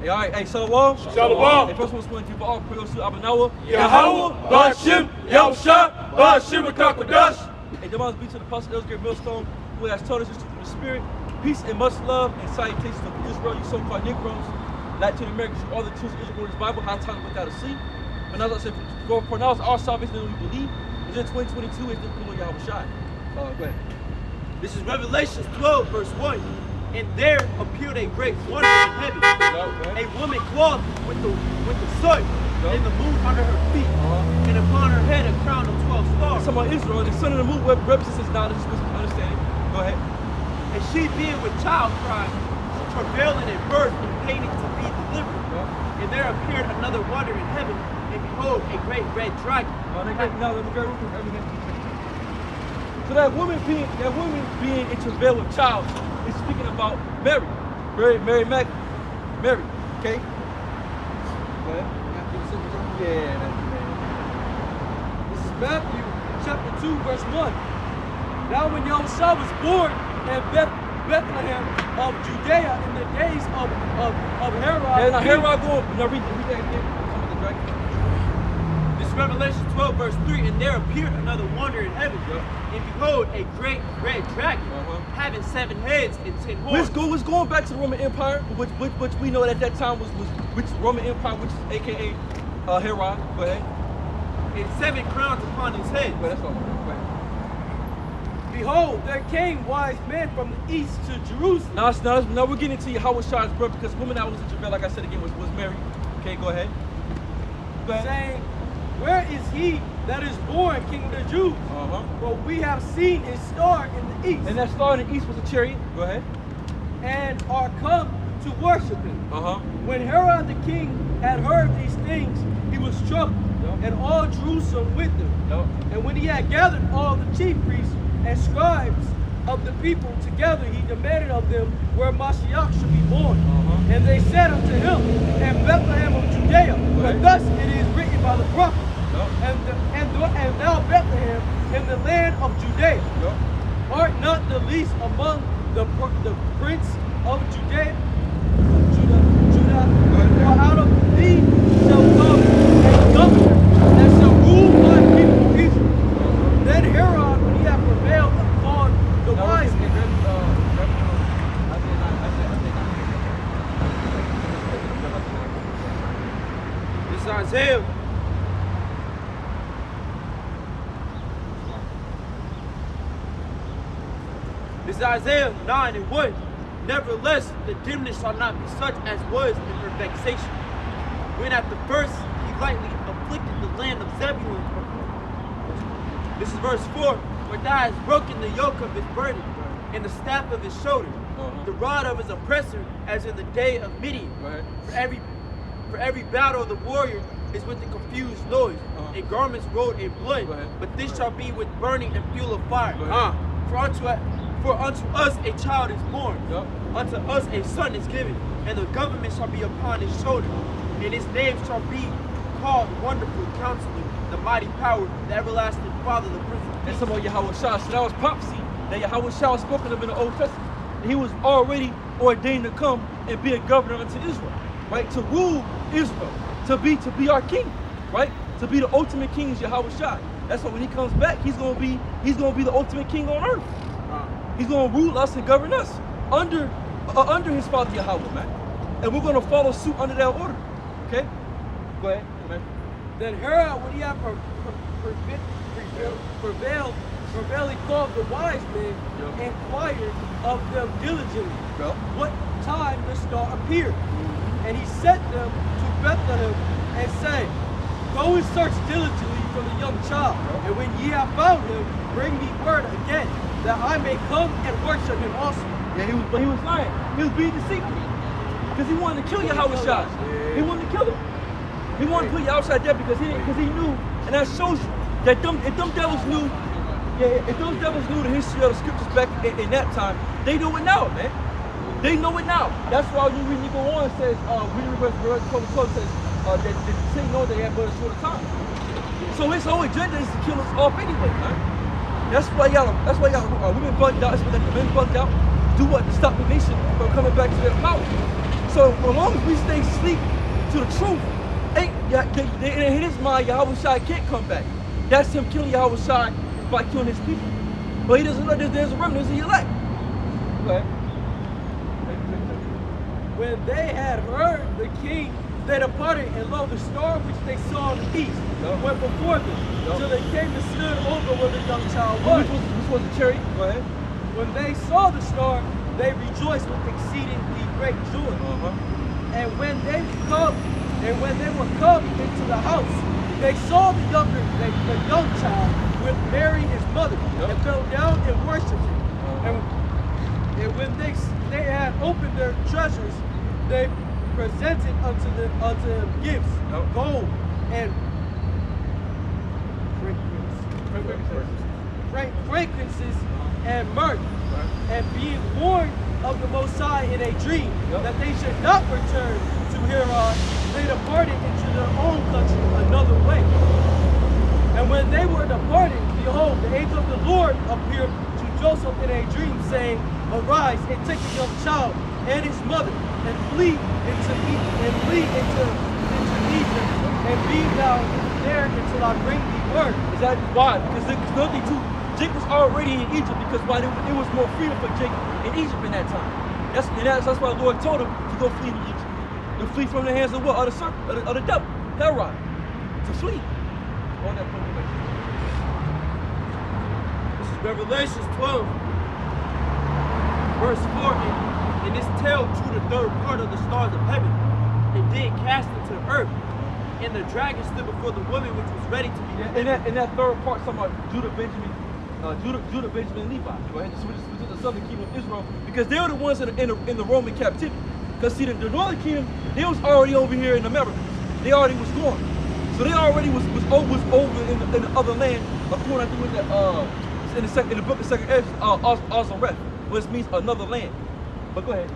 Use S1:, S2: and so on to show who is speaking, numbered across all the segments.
S1: Hey, all right, hey, Shalom.
S2: Shalom.
S1: Hey, first one was going to give all praise to Abanawa.
S2: Yahweh, Bashim, Yahusha, Bashim, Kakadash.
S1: Hey, demands be to the Apostle Elsgate Millstone, who has taught us the truth of the Spirit, peace and much love, and salutations to Israel, you so-called Negroes, Latin Americans, you all the truths of Israel in this Bible, high time to put that to sleep. And as I said, for now, it's our salvation that we believe. It's in 2022, it's the Lord Yahweh Shai. Go ahead.
S3: This is Revelation 12, verse 1. And there appeared a great wonder in heaven. A woman clothed with the sun and the moon under her feet, and upon her head a crown of 12 stars.
S1: It's about Israel, and the sun and the moon represents his knowledge, understanding. Go ahead.
S3: And she being with child cried, travailing in birth and painting to be delivered. And there appeared another wonder in heaven, and behold, a great red dragon.
S1: So that woman being in travail with child is speaking about Mary. Mary, okay? Go ahead. Yeah, that's
S4: This is Matthew chapter 2, verse 1. Now when Yahushua was born in Bethlehem of Judea in the days of Herod.
S1: Yeah, now Herod going, read that again.
S3: This is Revelation 12, verse 3. And there appeared another wonder in heaven. And behold, a great red dragon, having 7 heads and 10 horns.
S1: Which going back to the Roman Empire, which we know at that time was which Roman Empire, which is AKA Herod. Go ahead.
S3: And 7 crowns upon his head.
S1: Well, that's all. Go ahead.
S4: Behold, there came wise men from the east to Jerusalem.
S1: Now we're getting to Yahweh Shai's birth, because the woman that was in travail, like I said again, was Mary. Okay, go ahead.
S4: Saying, where is he that is born King of the Jews? For we have seen his star in the east.
S1: And that star in the east was a chariot. Go ahead.
S4: And are come to worship him. When Herod the king had heard these things, he was troubled, and all Jerusalem with him. And when he had gathered all the chief priests and scribes of the people together, he demanded of them where Mashiach should be born. And they said unto him, in Bethlehem of Judea, for thus it is written by the prophet, and thou Bethlehem in the land of Judea, art not the least among the prince of Judea, for out of thee shall come a governor that shall rule my people Israel. Then Herod, when he had prevailed upon the wise men,
S3: This is Isaiah. This is Isaiah 9 and 1. Nevertheless, the dimness shall not be such as was in her vexation, when at the first he lightly afflicted the land of Zebulun. This is verse 4. For thou hast broken the yoke of his burden, and the staff of his shoulder, the rod of his oppressor, as in the day of Midian. For every battle of the warrior is with a confused noise, and garments rolled in blood. But this shall be with burning and fuel of fire. For unto us a child is born, unto us a son is given, and the government shall be upon his shoulder, and his name shall be called Wonderful Counselor, the Mighty Power, the Everlasting Father, the Prince of Peace.
S1: And some of Yahweh Shai. So that was prophecy that Yahweh Shai was spoken of in the Old Testament. And he was already ordained to come and be a governor unto Israel, right? To rule Israel, to be our king, right? To be the ultimate king is Yahweh Shai. That's why when he comes back, he's gonna be the ultimate king on earth. He's gonna rule us and govern us under his father Yahweh, man. And we're gonna follow suit under that order. Okay? Go ahead.
S4: Then Herod, when he had prevailed, he called the wise men, inquired of them diligently what time the star appeared. And he sent them to Bethlehem and said, go and search diligently for the young child, and when ye have found him, bring me word again, that I may come and worship him also.
S1: Yeah, but he was lying. He was being deceitful. Because he wanted to kill Yahweh Shai. He wanted to kill him. He wanted to put Yahweh Shai there because he knew, and that shows you that if those devils knew the history of the scriptures back in that time, they know it now, man. They know it now. That's why when you go on, it says, reading verse 12 says, that Satan knows they have but a short time. So his whole agenda is to kill us off anyway, man. That's why y'all women bugged out, that's why the men bugged out. Do what? To stop the nation from coming back to their power. So as long as we stay asleep to the truth, in his mind, Yahweh Shai can't come back. That's him killing Yahweh Shai by killing his people. But he doesn't know that there's a remnant, there's the elect. Go ahead.
S4: When they had heard the king, they departed, and lo, the star which they saw in the east went before them, till they came and stood over where the young child was.
S1: Which was the chariot? Go ahead.
S4: When they saw the star, they rejoiced with exceedingly great joy. And when they were come into the house, they saw the young child with Mary his mother, and fell down and worshipped him. And when they had opened their treasures, they presented unto him gifts, gold and frankincenses and myrrh. And being warned of the Most High in a dream that they should not return to Herod, they departed into their own country another way. And when they were departed, behold, the angel of the Lord appeared to Joseph in a dream, saying, Arise and take the young child and his mother, and flee into Egypt, and be thou there until I bring thee word.
S1: Is that why? Because there's nothing to. Jacob was already in Egypt because why it was more freedom for Jacob in Egypt in that time. That's why the Lord told him to go flee to Egypt, to flee from the hands of what? Of the devil, Herod, to flee. On that point.
S3: This is Revelations 12, verse 4, and this tale drew the third part of the stars of heaven, and did cast into the earth. And the dragon stood before the woman which was ready to be delivered.
S1: And that third part talking about Judah, Benjamin, and Levi. Go ahead, so which is the southern kingdom of Israel, because they were the ones in the Roman captivity. Because see, the northern kingdom, they was already over here in America. They already was gone. So they already was over in the other land, according to what in the book of 2nd Ezra, Azareth, which means another land. But go ahead.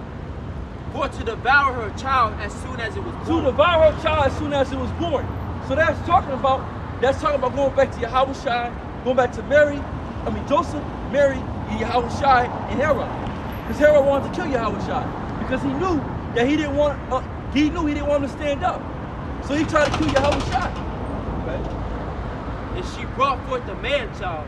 S3: For to devour her child as soon as it was born.
S1: To devour her child as soon as it was born. So that's talking about going back to Yahweh Shai, going back to Joseph, Mary, Yahweh Shai, and Herod. Because Herod wanted to kill Yahweh Shai because he knew that he didn't want him to stand up. So he tried to kill Yahweh Shai.
S3: And she brought forth a man child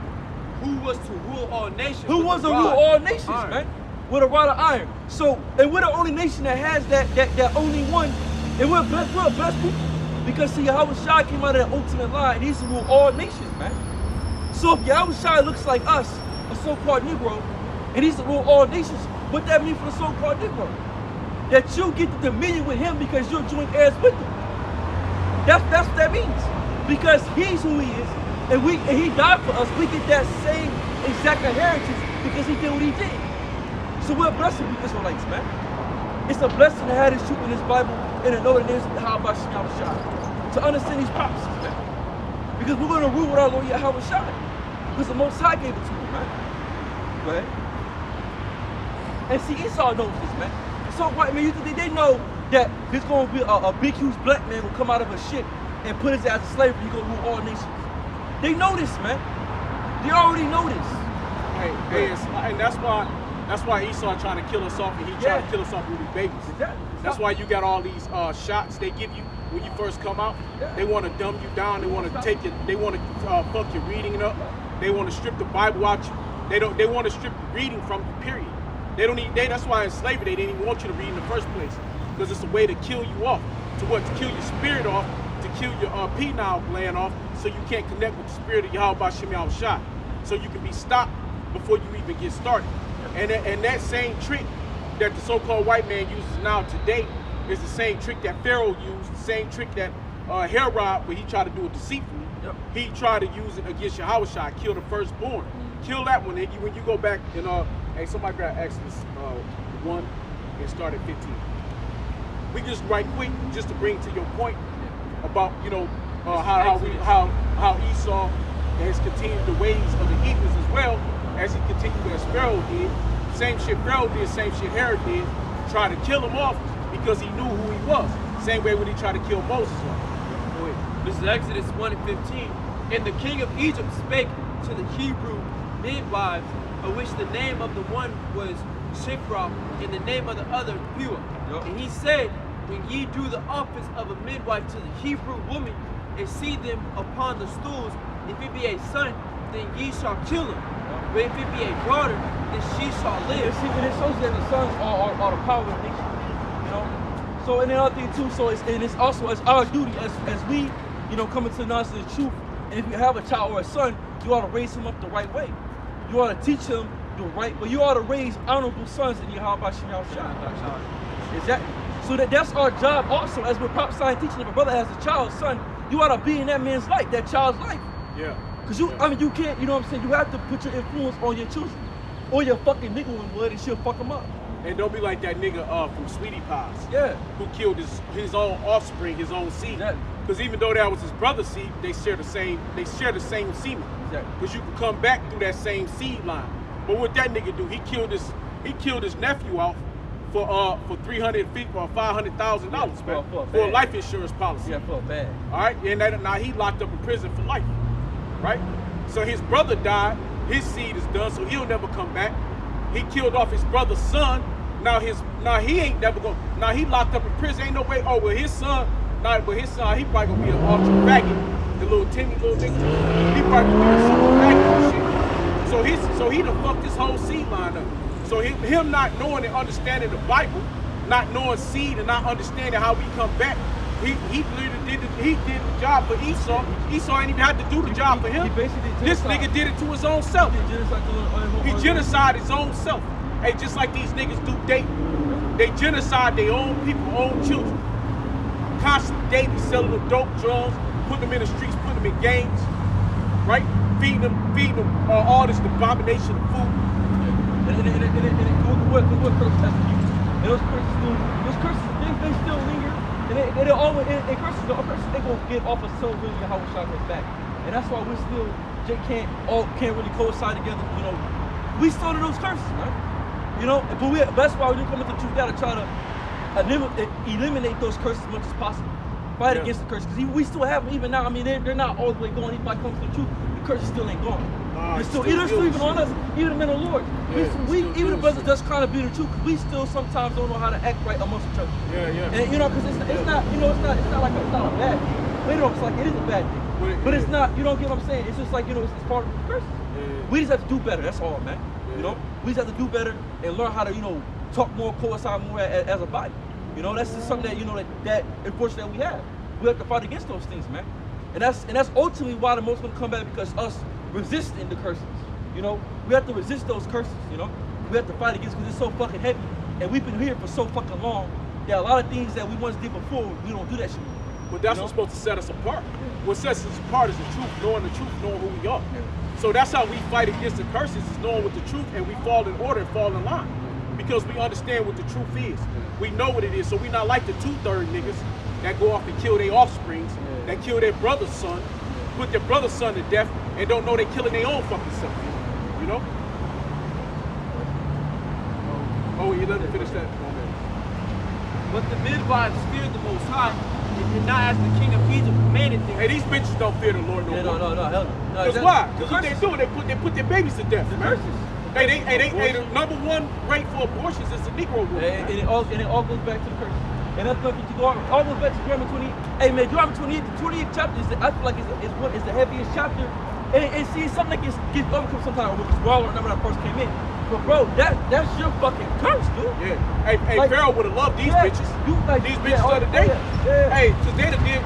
S3: who was to rule all nations.
S1: Who was to rule all nations, man? With a rod of iron. So, and we're the only nation that has that only one. And we're blessed people. Because see, Yahweh Shai came out of that ultimate line, and he's to rule all nations, man. So if Yahweh Shai looks like us, a so-called Negro, and he's to rule all nations, what that mean for the so-called Negro? That you get the dominion with him because you're joint heirs with him. That's what that means. Because he's who he is, and he died for us. We get that same exact inheritance because he did what he did. So we're blessed to be Israelites, man. It's a blessing to have this truth in this Bible and to know that there's Yahweh Shai. To understand these prophecies, man. Because we're going to rule with our Lord Yahweh Shai. Because the Most High gave it to him, man. Go ahead. And see, Esau knows this, man. So white man, they know that there's going to be a big, huge black man will come out of a ship and put his ass in slavery. He's going to rule all nations. They know this, man. They already know this.
S2: And that's why Esau trying to kill us off, and he trying to kill us off with his babies.
S1: Exactly.
S2: That's why you got all these shots they give you when you first come out.
S1: Yeah.
S2: They want to dumb you down. They want to take it. They want to fuck your reading up. They want to strip the Bible out you. They want to strip the reading from you. Period. That's why in slavery they didn't even want you to read in the first place, because it's a way to kill you off, to kill your spirit off, to kill your penile gland off, so you can't connect with the spirit of Yahweh Shem Yahweh Shai, so you can be stopped before you even get started. And that same trick that the so-called white man uses now today is the same trick that Pharaoh used, the same trick that Herod, where he tried to do it deceitfully, he tried to use it against Yahweh Shai, kill the firstborn. Kill that one. When you go back and hey, somebody grab Exodus 1 and start at 15. We just right quick, just to bring to your point about how Esau has continued the ways of the heathens as well as he continued as Pharaoh did. Same shit Pharaoh did, same shit Herod did. Tried to kill him off because he knew who he was. Same way when he tried to kill Moses off. Go ahead.
S3: This is Exodus 1 and 15. And the king of Egypt spake to the Hebrew midwives, of which the name of the one was Shifra, in the name of the other pure. And he said, when ye do the office of a midwife to the Hebrew woman, and see them upon the stools, if it be a son, then ye shall kill him. But if it be a daughter, then she shall live.
S1: And it shows that the sons are the power of the nation. You know? So, and another thing too, so it's also as our duty as we, you know, coming to the knowledge of the truth. And if you have a child or a son, you ought to raise him up the right way. You ought to teach him the right way. You ought to raise honorable sons in your Exactly. So that's our job also, as we're prophesying, teaching. If a brother has a child, son, you ought to be in that man's life, that child's life.
S2: Yeah.
S1: Because I mean, you can't, you know what I'm saying? You have to put your influence on your children. Or your fucking nigga in wood, and she'll fuck him up.
S2: And don't be like that nigga from Sweetie Pies.
S1: Yeah.
S2: Who killed his own offspring, his own seed.
S1: Exactly.
S2: Because even though that was his brother's seed, they share the same semen.
S1: Exactly.
S2: Because you can come back through that same seed line. But what that nigga do, he killed his nephew out for $350,000 or $500,000 for a life insurance policy.
S1: Yeah, for a bag.
S2: All right, and now he locked up in prison for life, right? So his brother died, his seed is done, so he'll never come back. He killed off his brother's son. Now he ain't never gonna. Now he locked up in prison. Ain't no way. Oh well, his son. He probably gonna be an ultra faggot, the little Timmy little nigga. He probably gonna be a super faggot and shit. So he done fucked this whole seed line up. So him not knowing and understanding the Bible, not knowing seed and not understanding how we come back, he literally did the job for Esau. Esau ain't even had to do the job for him. This nigga did it to his own self. He genocide his own self. Hey, just like these niggas do dating. They genocide their own people, own children. Constantly dating, selling them dope, drugs, putting them in the streets, putting them in gangs, right? Feeding them all this abomination of food.
S1: And what curse testing you? And those curses, they still linger. And they always, and curses, they gonna get off until really Yahweh Shah goes back. And that's why Jay can't really coincide together. You know, we started those curses, right? You know, but that's why we come into the truth. Gotta try to eliminate those curses as much as possible. Fight against the curses, because we still have them even now. I mean, they're not all the way gone. Even if it comes to the truth, the curses still ain't gone. It's still even on us, even the men of the Lord. Even the brothers that's kind of be the truth, because we still sometimes don't know how to act right amongst each other. And you know, because it's not like it's not a bad thing. Later on, it's like it is a bad thing. But it's not. You don't get what I'm saying? It's just like, you know, it's part of the curses. We just have to do better. That's all, man. You know, we just have to do better and learn how to, you know, talk more, coincide more as a body. You know, that's just something that, you know, that unfortunately we have. We have to fight against those things, man. And that's ultimately why the most gonna come back, because us resisting the curses. You know, we have to resist those curses. You know, we have to fight against, because it's so fucking heavy, and we've been here for so fucking long. There are a lot of things that we once did before. We don't do that shit.
S2: But that's what's supposed to set us apart. What sets us apart is the truth, knowing who we are. So that's how we fight against the curses, is knowing what the truth, and we fall in order and fall in line. Because we understand what the truth is. We know what it is. So we're not like the 2/3 niggas that go off and kill their offsprings, that kill their brother's son, put their brother's son to death, and don't know they're killing their own fucking self. You know? Oh, you let me finish that.
S3: But the midwives feared the Most High, and did not as the king of Egypt commanded them.
S2: Hey, these bitches don't fear the Lord no more.
S1: No, hell no.
S2: Because why? Because what they do, they put their babies to death, man. Hey, the number one rate for abortions is the Negro woman.
S1: And it all goes back to the curse. And that's nothing to go on. All goes back to Deuteronomy 28. Hey man, Deuteronomy 28 chapter I feel like is the heaviest chapter. And see, something that gets overcome sometimes with Waller when I first came in. But bro, that's your fucking curse, dude.
S2: Yeah. Hey, like, Pharaoh would have loved these bitches. These bitches of the day. Hey, cause they done did.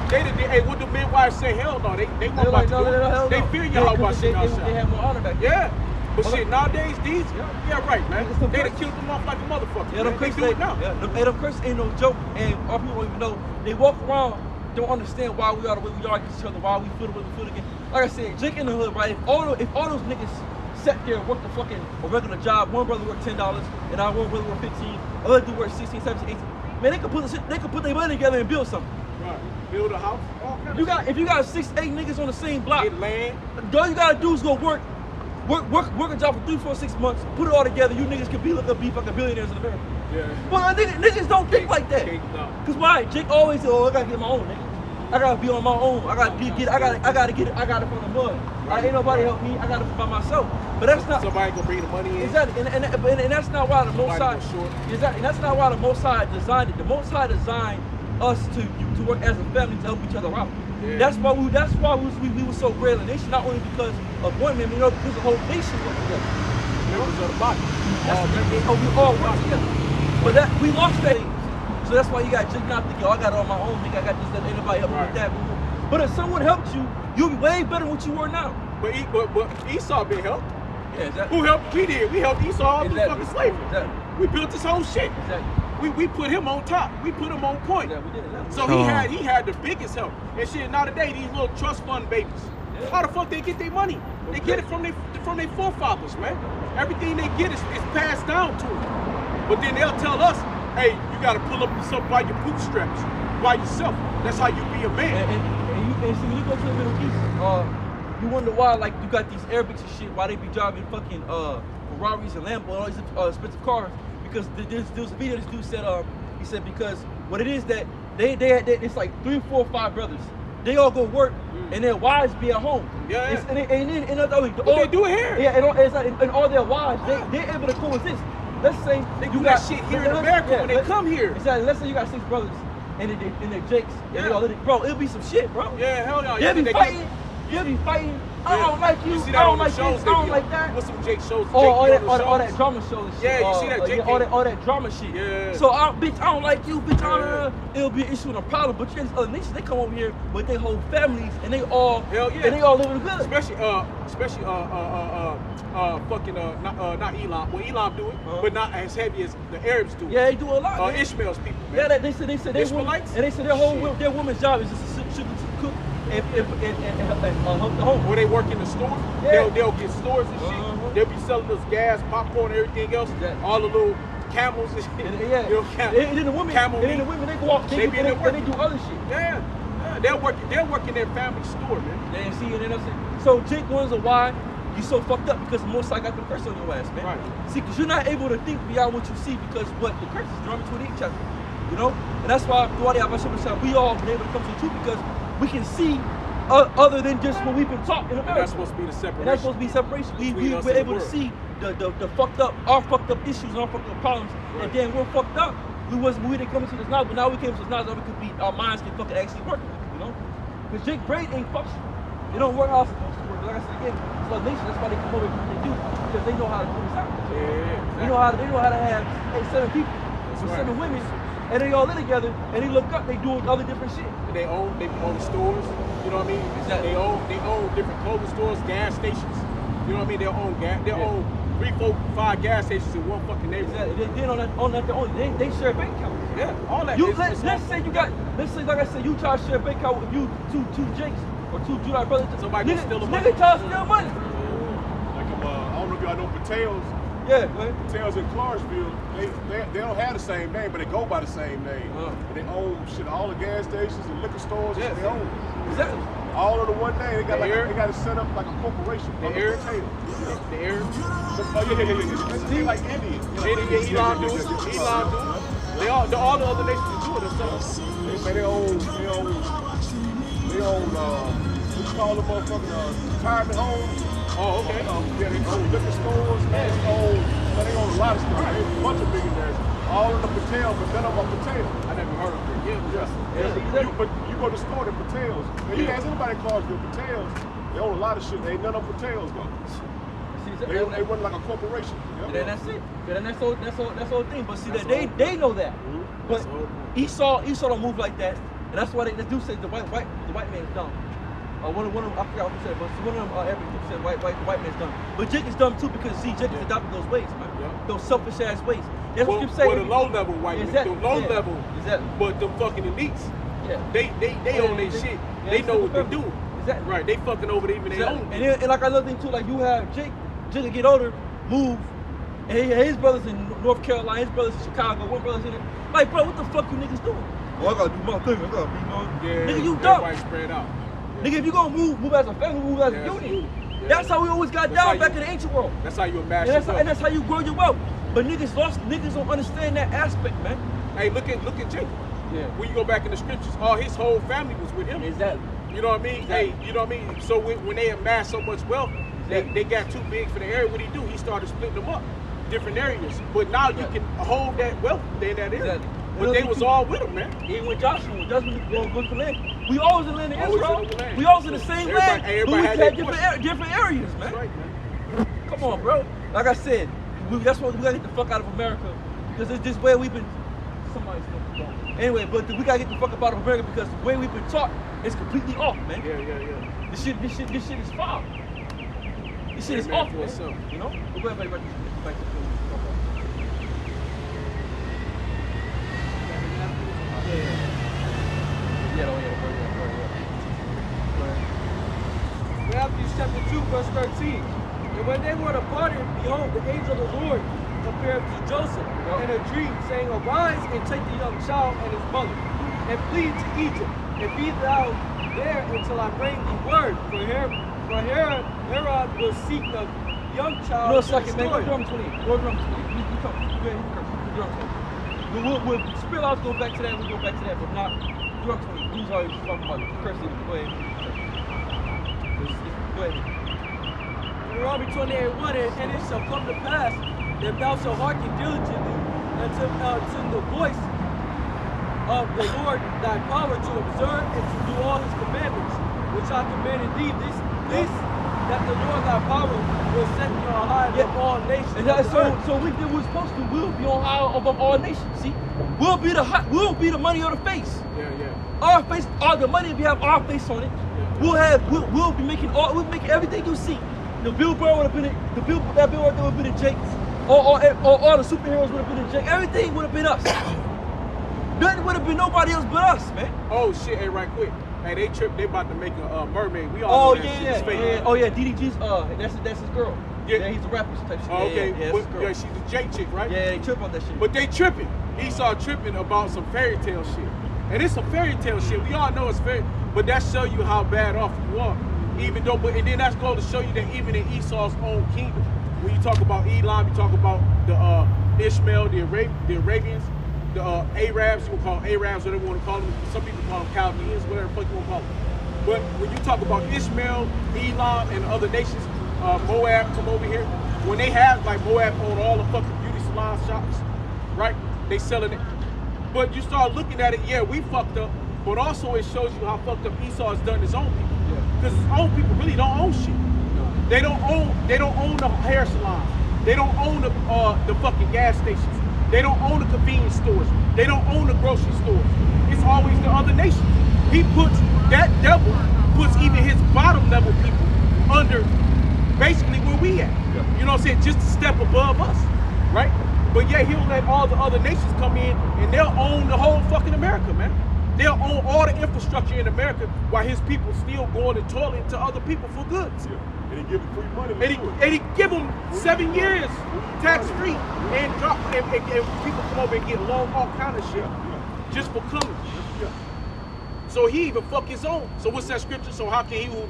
S2: Hey, what the midwives say? Hell no, they weren't about to do it. They fear Yahweh.
S1: They have more honor back then.
S2: Yeah. But shit, nowadays, these, right, man. They done killed them off like a motherfucker.
S1: Yeah,
S2: they do it now.
S1: Them curses ain't no joke, and our people don't even know. They walk around, don't understand why we are the way we are against each other, why we feel the way we feel again. Like I said, Jake in the hood, right? If all those niggas sat there and worked a regular job, one brother worked $10, and our one brother worked 15, another dude worked 16, 17, 18. Man, they could put their money together and build something.
S2: Right. Build a house.
S1: If you got 6, 8 niggas on the same block,
S2: get land.
S1: All you gotta do is go work a job for 3, 4, 6 months, put it all together. You niggas can be fucking billionaires in America.
S2: Yeah.
S1: But niggas don't think like that.
S2: No.
S1: Cause why? Jake always said, "Oh, I gotta get my own, nigga." I gotta be on my own. I gotta get it from the mud. Ain't nobody help me. I got it by myself. But that's not
S2: somebody gonna bring the money in.
S1: Exactly, and that's not why the Most High. Exactly, and that's not why the Most High designed it. The Most High designed us to work as a family to help each other out.
S2: Yeah.
S1: That's why we were so great in the nation. Not only because of one man, because the whole nation worked together.
S2: Members of the body.
S1: We all work together. But we lost that. So that's why you got Jake not thinking, I got it on my own, nigga. I got this, that, ain't nobody help me with that. But if someone helped you, you'll be way better than what you were now.
S2: But Esau been helped.
S1: Yeah, exactly.
S2: Who helped? We did. We helped Esau all through fucking slavery.
S1: Exactly.
S2: We built this whole shit.
S1: Exactly.
S2: We put him on top. We put him on point.
S1: Yeah, we did exactly.
S2: So he had the biggest help. And shit, nowadays these little trust fund babies. Yeah. How the fuck they get their money? They get it from their forefathers, man. Everything they get is passed down to them. But then they'll tell us, hey, you gotta pull up yourself by your bootstraps, by yourself. That's how you be a man.
S1: And see, when you go to the Middle East, you wonder why, like, you got these Arabics and shit, why they be driving fucking Ferraris and Lambo and all these expensive cars. Because there was a video this dude said, he said because what it is that it's like 3, 4, 5 brothers. They all go work and their wives be at home.
S2: Yeah.
S1: What
S2: they do it here.
S1: Yeah, and all their wives, they're able to coexist. Let's say
S2: they do that shit here in America when they come here.
S1: Exactly. Let's say you got 6 brothers and they're Jakes. And they all, bro, it'll be some shit, bro.
S2: Yeah, hell no.
S1: They'll be fighting. You'll be fighting. I don't like you. I don't like this. I don't like that.
S2: What's some Jake shows?
S1: All that drama shows.
S2: Yeah, you see that Jake?
S1: All that drama shit.
S2: Yeah.
S1: So, bitch, I don't like you, bitch. It'll be an issue and a problem. But you got these other nations, they come over here with their whole families, and they all, living good.
S2: Especially, not Elam. Well, Elam do it, but not as heavy as the Arabs do it.
S1: Yeah, they do a lot.
S2: Ishmael's people. Man.
S1: Yeah, they said
S2: Ishmaelites.
S1: And they said their woman's job is just to cook and help the home.
S2: Where they work in the store, they'll get stores and shit. They'll be selling us gas, popcorn, and everything else. Exactly. All the little camels and shit.
S1: And then the women, they go out, they do other shit.
S2: Yeah. They'll work in their family store, man.
S1: Yeah, see, and then I'm saying, so Jake wonders why you so fucked up because the Most High got the curse on your ass, man.
S2: Right.
S1: See, because you're not able to think beyond what you see because what the curse is drawn between each other, you know. And that's why throughout the Abba we all been able to come to the truth because we can see other than just what we've been taught in America.
S2: And that's supposed to be the separation.
S1: And that's supposed to be separation. We were able to see the fucked up, our fucked up issues and our fucked up problems, and then we're fucked up. We didn't come into this knowledge, but now we came to this knowledge that we could be, our minds can fucking actually work, you know? Because Jake brain ain't functional. They don't work how it's supposed to work. Like I said again, it's like nation, that's why they come over and they do, because they know how to do this out.
S2: Yeah.
S1: They know how to have 7 people with 7 women, and they all live together, and they look up, they do other different shit.
S2: They own stores, you know what I mean? Exactly. They own different clothing stores, gas stations, you know what I mean? They own 3, 4, 5 gas stations in one fucking neighborhood.
S1: Exactly. They on that they share a bank account.
S2: Yeah, all that.
S1: Let's say like I said, you try to share a bank account with you two Jakes or 2 July brothers.
S2: Somebody gonna steal the money.
S1: Nigga try to steal money.
S5: Like I don't know if y'all know Patel's.
S1: Yeah, man.
S5: Patel's in Clarksville. They don't have the same name, but they go by the same name. And they own shit, all the gas stations and liquor stores.
S1: Yeah,
S5: they own.
S1: Exactly.
S5: All of the one day, they got it set up like a corporation.
S2: The Arabs. The Arabs.
S5: They like Indian.
S2: Elam do it. All the other nations do it themselves.
S5: They own, what you call them motherfucking retirement homes?
S2: Oh, okay.
S5: Yeah, they own liquor stores. They own a lot of stuff. They own a bunch of billionaires. All in the Patel, but none of them are Patel.
S2: I never heard of it.
S5: Yeah. But you go to the store, they're Patels. And you ask anybody in Clarksville, Patels, they own a lot of shit. They ain't none of them Patels, though. They run like a corporation.
S1: Yeah, that's it. Yeah, and that's the whole thing. But see, that they know that. But Esau don't move like that. And that's why they do say the white man's dumb. One of them, I forgot what you said, but one of them, every people said the white man's dumb. But Jake is dumb too because see, Jake has adopted those ways, man. Those selfish ass ways. That's what you say.
S2: The low level white men, the low level, but the fucking elites, they own their shit. They know what they're doing.
S1: Exactly.
S2: Right, they fucking over even their own.
S1: And like another thing too, like you have Jake will get older, move, and his brothers in North Carolina, his brothers in Chicago, one brother's in it. Like, bro, what the fuck you niggas doing? Oh, I gotta do my thing. I gotta be, nigga, you dumb.
S2: Everybody spread out.
S1: Nigga, if you gonna move as a family, move as a unit. That's how we always got down back in the ancient world.
S2: That's how you amass your wealth.
S1: And that's how you grow your wealth. But niggas don't understand that aspect, man.
S2: Hey, look at Jake.
S1: Yeah.
S2: When you go back in the scriptures, all his whole family was with him.
S1: Exactly.
S2: You know what I mean?
S1: Exactly.
S2: Hey, you know what I mean? So when they amassed so much wealth, they got too big for the area. What do? He started splitting them up, different areas. But now you can hold that wealth in that area.
S1: Exactly.
S2: But they was all with him, man.
S1: Even with Joshua was the land. We always in the land of
S2: Always
S1: Israel.
S2: in the land.
S1: We always in the same land.
S2: Everybody
S1: But we
S2: had
S1: had
S2: their
S1: different areas, man.
S2: That's right, man.
S1: Come on, bro. Like I said, that's why we gotta get the fuck out of America. Because it's this way we've been. Somebody's going. Anyway, but we gotta get the fuck up out of America because the way we've been taught is completely off, man.
S2: Yeah.
S1: This shit is foul. This shit is off, man. You know? But go ahead, back to the film.
S4: Matthew chapter 2, verse 13. And when they were departed, behold, the angel of the Lord appeared to Joseph in a dream, saying, Arise and take the young child and his mother, and flee to Egypt, and be thou there until I bring thee word. For Herod will seek the young child.
S1: No, second, man. Go drum 20. Go drum 20. You come. Go ahead, drum 20. We'll spill out, go back to that, we'll go back to that, but not drum 20. He's always talking about cursing. Go ahead. Go ahead.
S4: Deuteronomy 28:1, and it shall come to pass that thou shalt hearken diligently unto the voice of the Lord thy power to observe and to do all his commandments, which I commanded thee, this that the Lord thy power will set thee on high above all nations.
S1: So we did what we're supposed to. We'll be on high above all nations. See, we'll be the money on the face.
S2: Yeah.
S1: Our face, all the money, if you have our face on it, we'll be making everything you see. The billboard would have been that billboard would have been a Jake. All the superheroes would have been a Jake. Everything would have been us. Nothing would have been nobody else but us, man.
S2: Oh shit, hey, right quick. Hey, they tripped. They about to make a mermaid. We all know that shit is fake.
S1: Yeah. Oh yeah, DDG's that's his girl.
S2: Yeah,
S1: he's a rapper type shit.
S2: Oh, okay,
S1: yeah,
S2: she's a J chick, right?
S1: Yeah, they trip on that shit.
S2: But they tripping. Esau tripping about some fairy tale shit. And it's some fairy tale shit. We all know it's fairy, but that show you how bad off you are. Even though, and then that's going to show you that even in Esau's own kingdom, when you talk about Elam, you talk about the Ishmael, the Arabians, the Arabs, you will call them Arabs, whatever you want to call them. Some people call them Chaldeans, whatever the fuck you want to call them. But when you talk about Ishmael, Elam, and other nations, Moab come over here. When they have, like Moab own all the fucking beauty salon shops, right? They selling it. But you start looking at it, yeah, we fucked up, but also it shows you how fucked up Esau has done his own people. Because his own people really don't own shit. They don't own the hair salons. They don't own the fucking gas stations. They don't own the convenience stores. They don't own the grocery stores. It's always the other nations. That devil puts even his bottom level people under basically where we at. You know what I'm saying? Just a step above us, right? But yeah, he'll let all the other nations come in and they'll own the whole fucking America, man. They'll own all the infrastructure in America while his people still going and toiling to other people for goods.
S5: Yeah. And he give him free money.
S2: And he give them 7 years tax free and drop and people come over and get loan all kind of shit just for coming. So he even fuck his own. So what's that scripture? So how can he who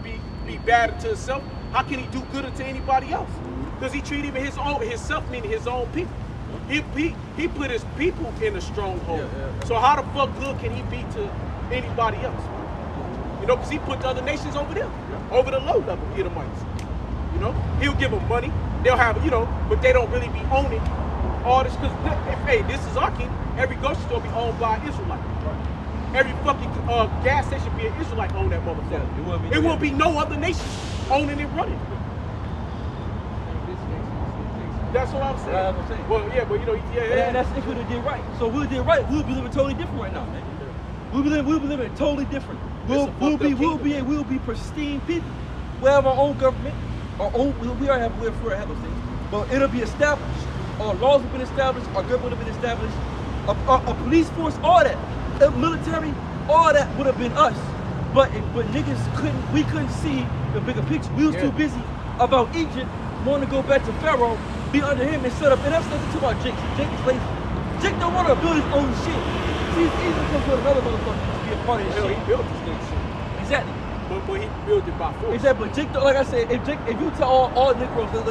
S2: be bad unto himself? How can he do good unto anybody else? Because he treat even himself, meaning his own people. He put his people in a stronghold. So how the fuck good can he be to anybody else? You know, because he put the other nations over there, over the low level Edomites. You know, he'll give them money. They'll have, but they don't really be owning all this. Because hey, this is our kingdom. Every grocery store be owned by an Israelite. Every fucking gas station be an Israelite own that motherfucker. It won't be no other nation owning and running. That's what I'm saying.
S1: That's what I'm saying.
S2: Well, yeah, but
S1: And that's if we did right. So if we did right, we'll be living totally different right now, man. We'll be living totally different. We'll be pristine people. We'll have our own government, we already have those things, but it'll be established. Our laws have been established, our government have been established, a police force, all that, a military, all that would have been us. But niggas we couldn't see the bigger picture. We was too busy about Egypt, wanting to go back to Pharaoh, be under him and set up. And that's nothing to about Jake. Jake is lazy. Jake don't want to build his own shit. See, it's easy to come to another motherfucker to be a part of his shit.
S2: He built this thing shit.
S1: Exactly.
S2: But he built it by force.
S1: Exactly. But Jake, like I said, if you tell all Negroes that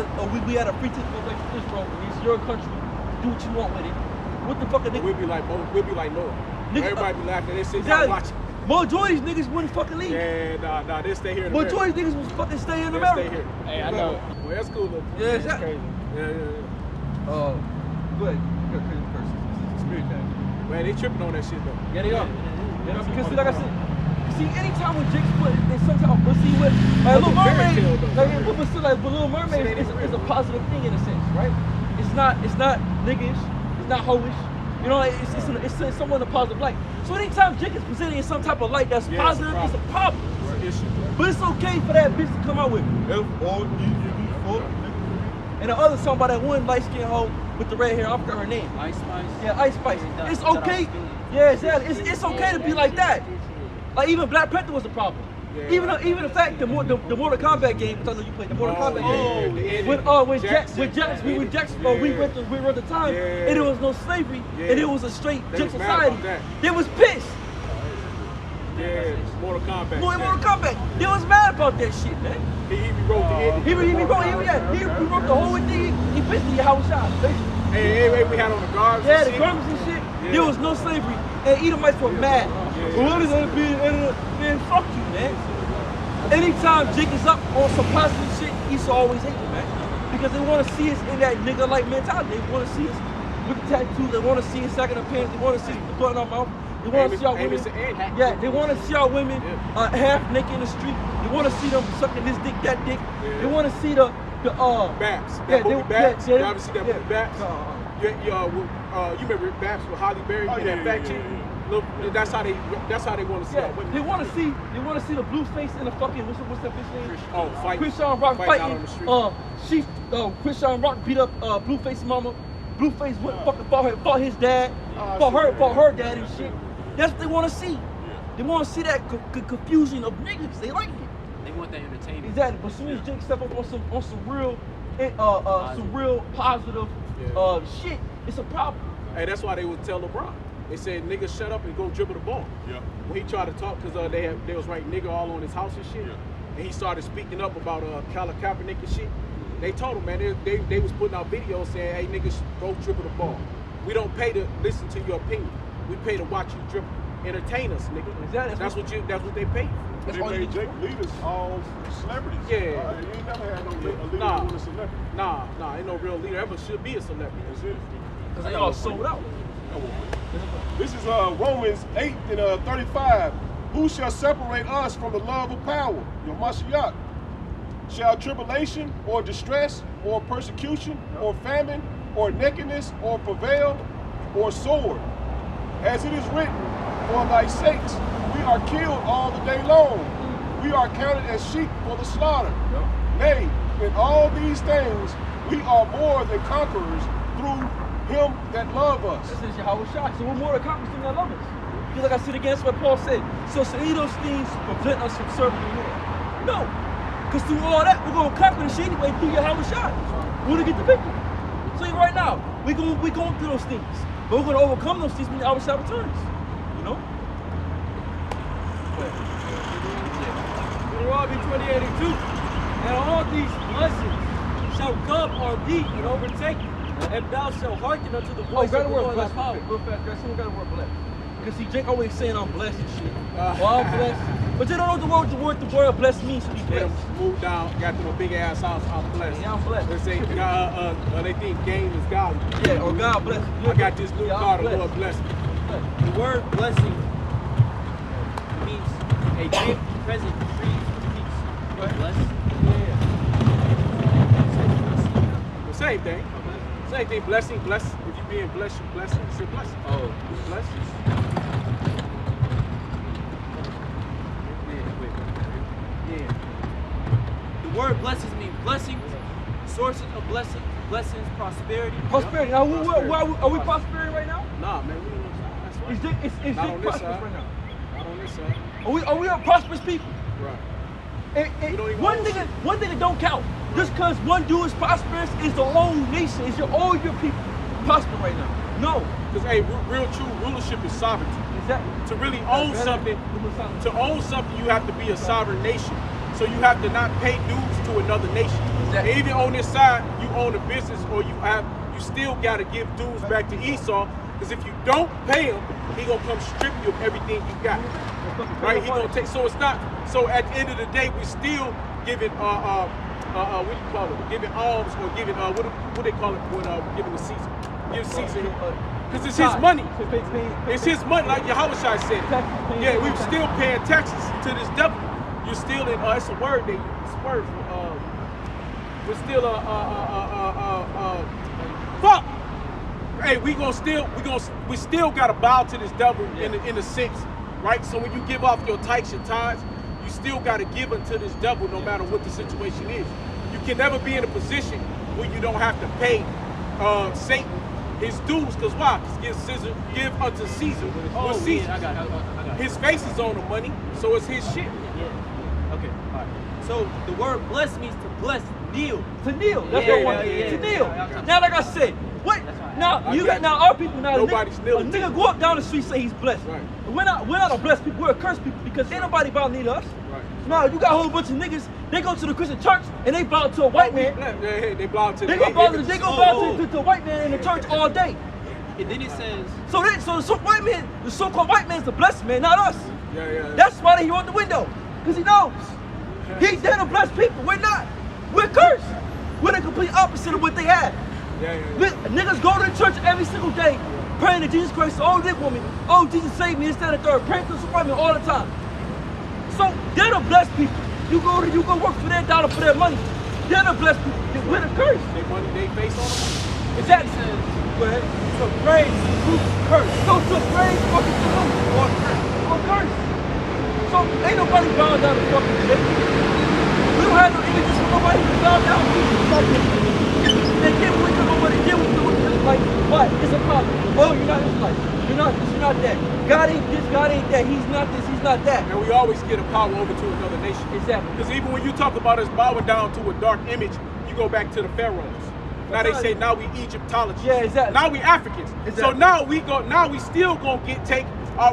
S1: we had a free ticket to go back to Israel, it's your country, do what you want with it. What the fuck are they?
S2: We'll be like Noah. Everybody be laughing. They sit down watching.
S1: Majority of these niggas wouldn't fucking leave.
S2: Yeah, nah, they stay here in America.
S1: Majority of these niggas would fucking stay in America.
S2: Stay here.
S3: Hey, I know.
S2: Well, that's cool though.
S1: Yeah,
S3: That's crazy.
S2: Yeah.
S1: Go ahead. You're a crazy person. It's a spirit thing.
S2: Man, they tripping on that shit though.
S1: Yeah, they are. Yeah, because like I said, see, anytime when Jake's put in some type of pussy with, like Little Mermaid, like Little Mermaid is a positive thing in a sense, right? It's not niggish, it's not hoish. You know, it's someone in a positive light. So anytime Jake is presented in some type of light that's positive, it's a problem. But it's okay for that bitch to come out with F-O-E-E-4. And the other song by that one light-skinned hoe with the red hair, I forgot her name.
S3: Ice Spice.
S1: Yeah, Ice Spice. It's okay. Yeah, exactly. It's okay to be like that. Like even Black Panther was a problem. Yeah. Even the fact the Mortal Kombat game, because I know you played the Mortal Kombat game. When Jax, we went the time, and there was no slavery, and it was a straight Jack society. They was pissed.
S2: Yeah, Mortal Kombat.
S1: Mortal Kombat. They was mad about that shit, man.
S2: He wrote the ending.
S1: He wrote the whole thing. He pissed the Howard Shot, basically.
S2: Hey, we had on the garments.
S1: Yeah, the garments and shit. Yeah. There was no slavery, and Edomites were mad. What is that being? Man, fuck you, man. Anytime Jake is up on some positive shit, Esau always hate him, man. Because they want to see us in that nigga-like mentality. They want to see us with the tattoos. They want to see us sacking our pants. They want to see us putting our mouth. They want to see our women. Yeah, they want to see our women half naked in the street. They want to see them sucking this dick, that dick. They want to see the
S2: Babs.
S1: Yeah,
S2: movie Babs.
S1: Yeah,
S2: you ever see that movie Babs? You remember Babs with Holly Berry and that fat chick? Look, that's how they want to see our women.
S1: They want to see the blue face in the fucking what's that bitch name?
S2: Oh, fight.
S1: Christian Rock fighting.
S2: Out on the street.
S1: Christian Rock beat up Blueface mama. Blueface went fucking fought his dad, fought her dad and shit. That's what they want to see. They want to see that confusion of niggas. They like it.
S3: They want that entertainment.
S1: Exactly. But as soon as Jake step up on some real positive shit, it's a problem.
S2: Hey, that's why they would tell LeBron. They said, nigga, shut up and go dribble the ball. Yeah. When he tried to talk, because they was writing nigga all on his house and shit. Yeah. And he started speaking up about Colin Kaepernick and shit. They told him, man, they was putting out videos saying, hey, niggas, go dribble the ball. We don't pay to listen to your opinion. We pay to watch you dribble. Entertain us, nigga. Exactly. That's what they pay for.
S5: They made Jake leaders all celebrities.
S2: Yeah.
S5: You ain't never had no leader who was a celebrity.
S2: Nah, ain't no real leader ever should be a celebrity.
S5: That's it.
S1: Because they all sold out.
S5: This is Romans 8 and 35. Who shall separate us from the love of power? Your Mashiach. Shall tribulation or distress or persecution or famine or nakedness or travail or sword? As it is written, for thy sakes we are killed all the day long. We are counted as sheep for the slaughter. Nay, in all these things we are more than conquerors through him that love us.
S1: This is Yahweh Shai. So we're more than conquerors than that love us. Because like I said again, that's what Paul said. So any of those things prevent us from serving the Lord? No. Because through all that, we're going to conquer the shit anyway through Yahweh Shai. We're going to get the victory. So right now, we're going through those things. But we're going to overcome those things when Yahweh Shai returns. You know?
S4: Deuteronomy 28:2. And all these blessings shall come on thee and overtake you. And thou shalt hearken unto the voice of the Lord thy power.
S1: Real fast, guys. Someone got the word blessed. Because see, Jake always saying I'm blessed and shit. Well, I'm blessed. But they don't know the word blessed means to be blessed.
S2: Moved down, got to a big ass house, I'm blessed.
S1: Yeah, I'm blessed.
S2: They say, they think game is God.
S1: Yeah, or God bless.
S2: I got this new car, the Lord bless me.
S3: The word blessing means a gift present free peace. Bless.
S2: The same thing. Same thing, blessing, bless. If you're being blessed, you bless. It's a blessing.
S3: Oh,
S2: bless.
S3: Yeah. The word blessings means blessings, sources of blessings, prosperity.
S1: Prosperity. Now, are we prospering right now?
S2: Nah, man, we don't know. That's right.
S1: Is Jake prosperous right now?
S2: Not on this side.
S1: Are we a prosperous people?
S2: Right.
S1: One thing that don't count. Just because one dude is prosperous is the whole nation, is all your people prosper right now. No.
S2: Because hey, real true rulership is sovereignty.
S1: Exactly.
S2: To really own something, you have to be a sovereign nation. So you have to not pay dues to another nation. Exactly. And even on this side, you own a business or you still gotta give dues back to Esau Because if you don't pay him, he gonna come strip you of everything you got. Right? He gonna take. So it's not. So at the end of the day, we still giving what do you call it? Giving alms or giving what they call it when giving the Caesar. Give Caesar. Because it's his money. It's his money, like Yahushua said. Yeah, we're still paying taxes to this devil. You're still in. It's a word. It's a word. We're still fuck. Hey, we still gotta bow to this devil in a sense, right? So when you give off your tithes and tithes, you still gotta give unto this devil no matter what the situation is. You can never be in a position where you don't have to pay Satan his dues, because why? Because give unto Caesar what Caesar.
S3: I got it.
S2: His face is on the money, so it's his shit.
S3: Yeah. Okay. All right. So the word bless means to bless, kneel.
S1: To kneel. That's
S3: Yeah,
S1: the one.
S3: yeah,
S1: To
S3: yeah.
S1: kneel.
S3: Yeah.
S1: Now, like I said, what? Now you got now our people now.
S2: Nobody's
S1: A
S2: kneeling.
S1: nigga go up down the street say he's blessed.
S2: Right.
S1: We're not a blessed people. We're a cursed people because ain't nobody bow knee to us.
S2: Right.
S1: No, you got a whole bunch of niggas. They go to the Christian church and they bow to a white man.
S2: They bow to.
S1: They go bow to a white man in the church all day.
S3: And then it says,
S1: So the white man, the so-called white man is the blessed man, not us.
S2: Yeah.
S1: That's why they out the window, because he knows. He's there to bless people. We're not. We're cursed. We're the complete opposite of what they have.
S2: Yeah.
S1: Niggas go to the church every single day, praying to Jesus Christ. Oh, this woman. Oh, Jesus save me. Instead of third, praying to the white man all the time. So they're the blessed people. You go work for their dollar for their money. They're the blessed people. We're the cursed.
S2: They money, they face on them.
S1: Exactly. Go ahead. So praise, curse. So to praise, fucking or curse. So ain't nobody bound down to fucking shit. We don't have no images for nobody to bow down to. They get with them, nobody get with them. Like, what? It's a problem. Oh, you're not Israelite. You're not this, you're not that. God ain't this, God ain't that. He's not this, he's not that.
S2: And we always get a power over to another nation.
S1: Exactly.
S2: Because even when you talk about us bowing down to a dark image, you go back to the pharaohs. Now they say now we Egyptologists.
S1: Yeah, exactly.
S2: Now we Africans.
S1: Exactly.
S2: So now we still gonna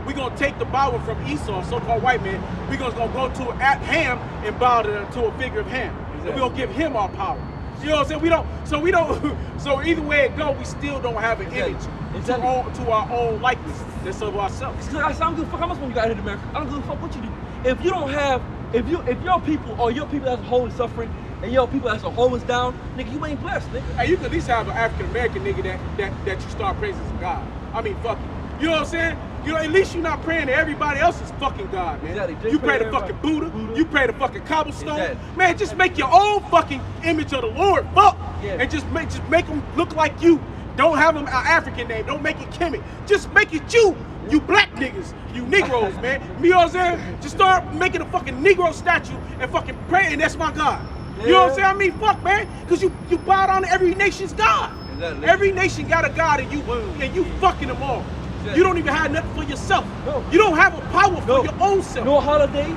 S2: we're gonna take the bowing from Esau, so-called white man. We're gonna go to Ham and bow to a figure of Ham. Exactly. And we're gonna give him our power. You know what I'm saying? We don't. So either way it go, we still don't have an image to our own likeness that's of ourselves.
S1: I don't give a fuck how much money you got here in America. I don't give a fuck what you do. If you don't have, if your people or your people as a whole is suffering and your people as a whole is down, nigga, you ain't blessed, nigga.
S2: Hey, you can at least have an African American nigga that you start praising as God. I mean, fuck it. You know what I'm saying? You know, at least you're not praying to everybody else's fucking God, man.
S1: Exactly.
S2: You pray to fucking Buddha. You pray to fucking cobblestone.
S1: Exactly.
S2: Man, just make your own fucking image of the Lord, fuck.
S1: Yeah.
S2: And just make them look like you. Don't have them an African name. Don't make it Kemet. Just make it you. You black niggas. You Negroes, man. You know what I'm saying? Just start making a fucking Negro statue and fucking pray, and that's my God.
S1: Yeah.
S2: You know what I'm saying? I mean, fuck, man. Because you bow down to every nation's God.
S1: Exactly.
S2: Every nation got a God, and you fucking them all.
S1: Exactly.
S2: You don't even have nothing for yourself.
S1: No.
S2: You don't have a power for your own self.
S1: No holidays.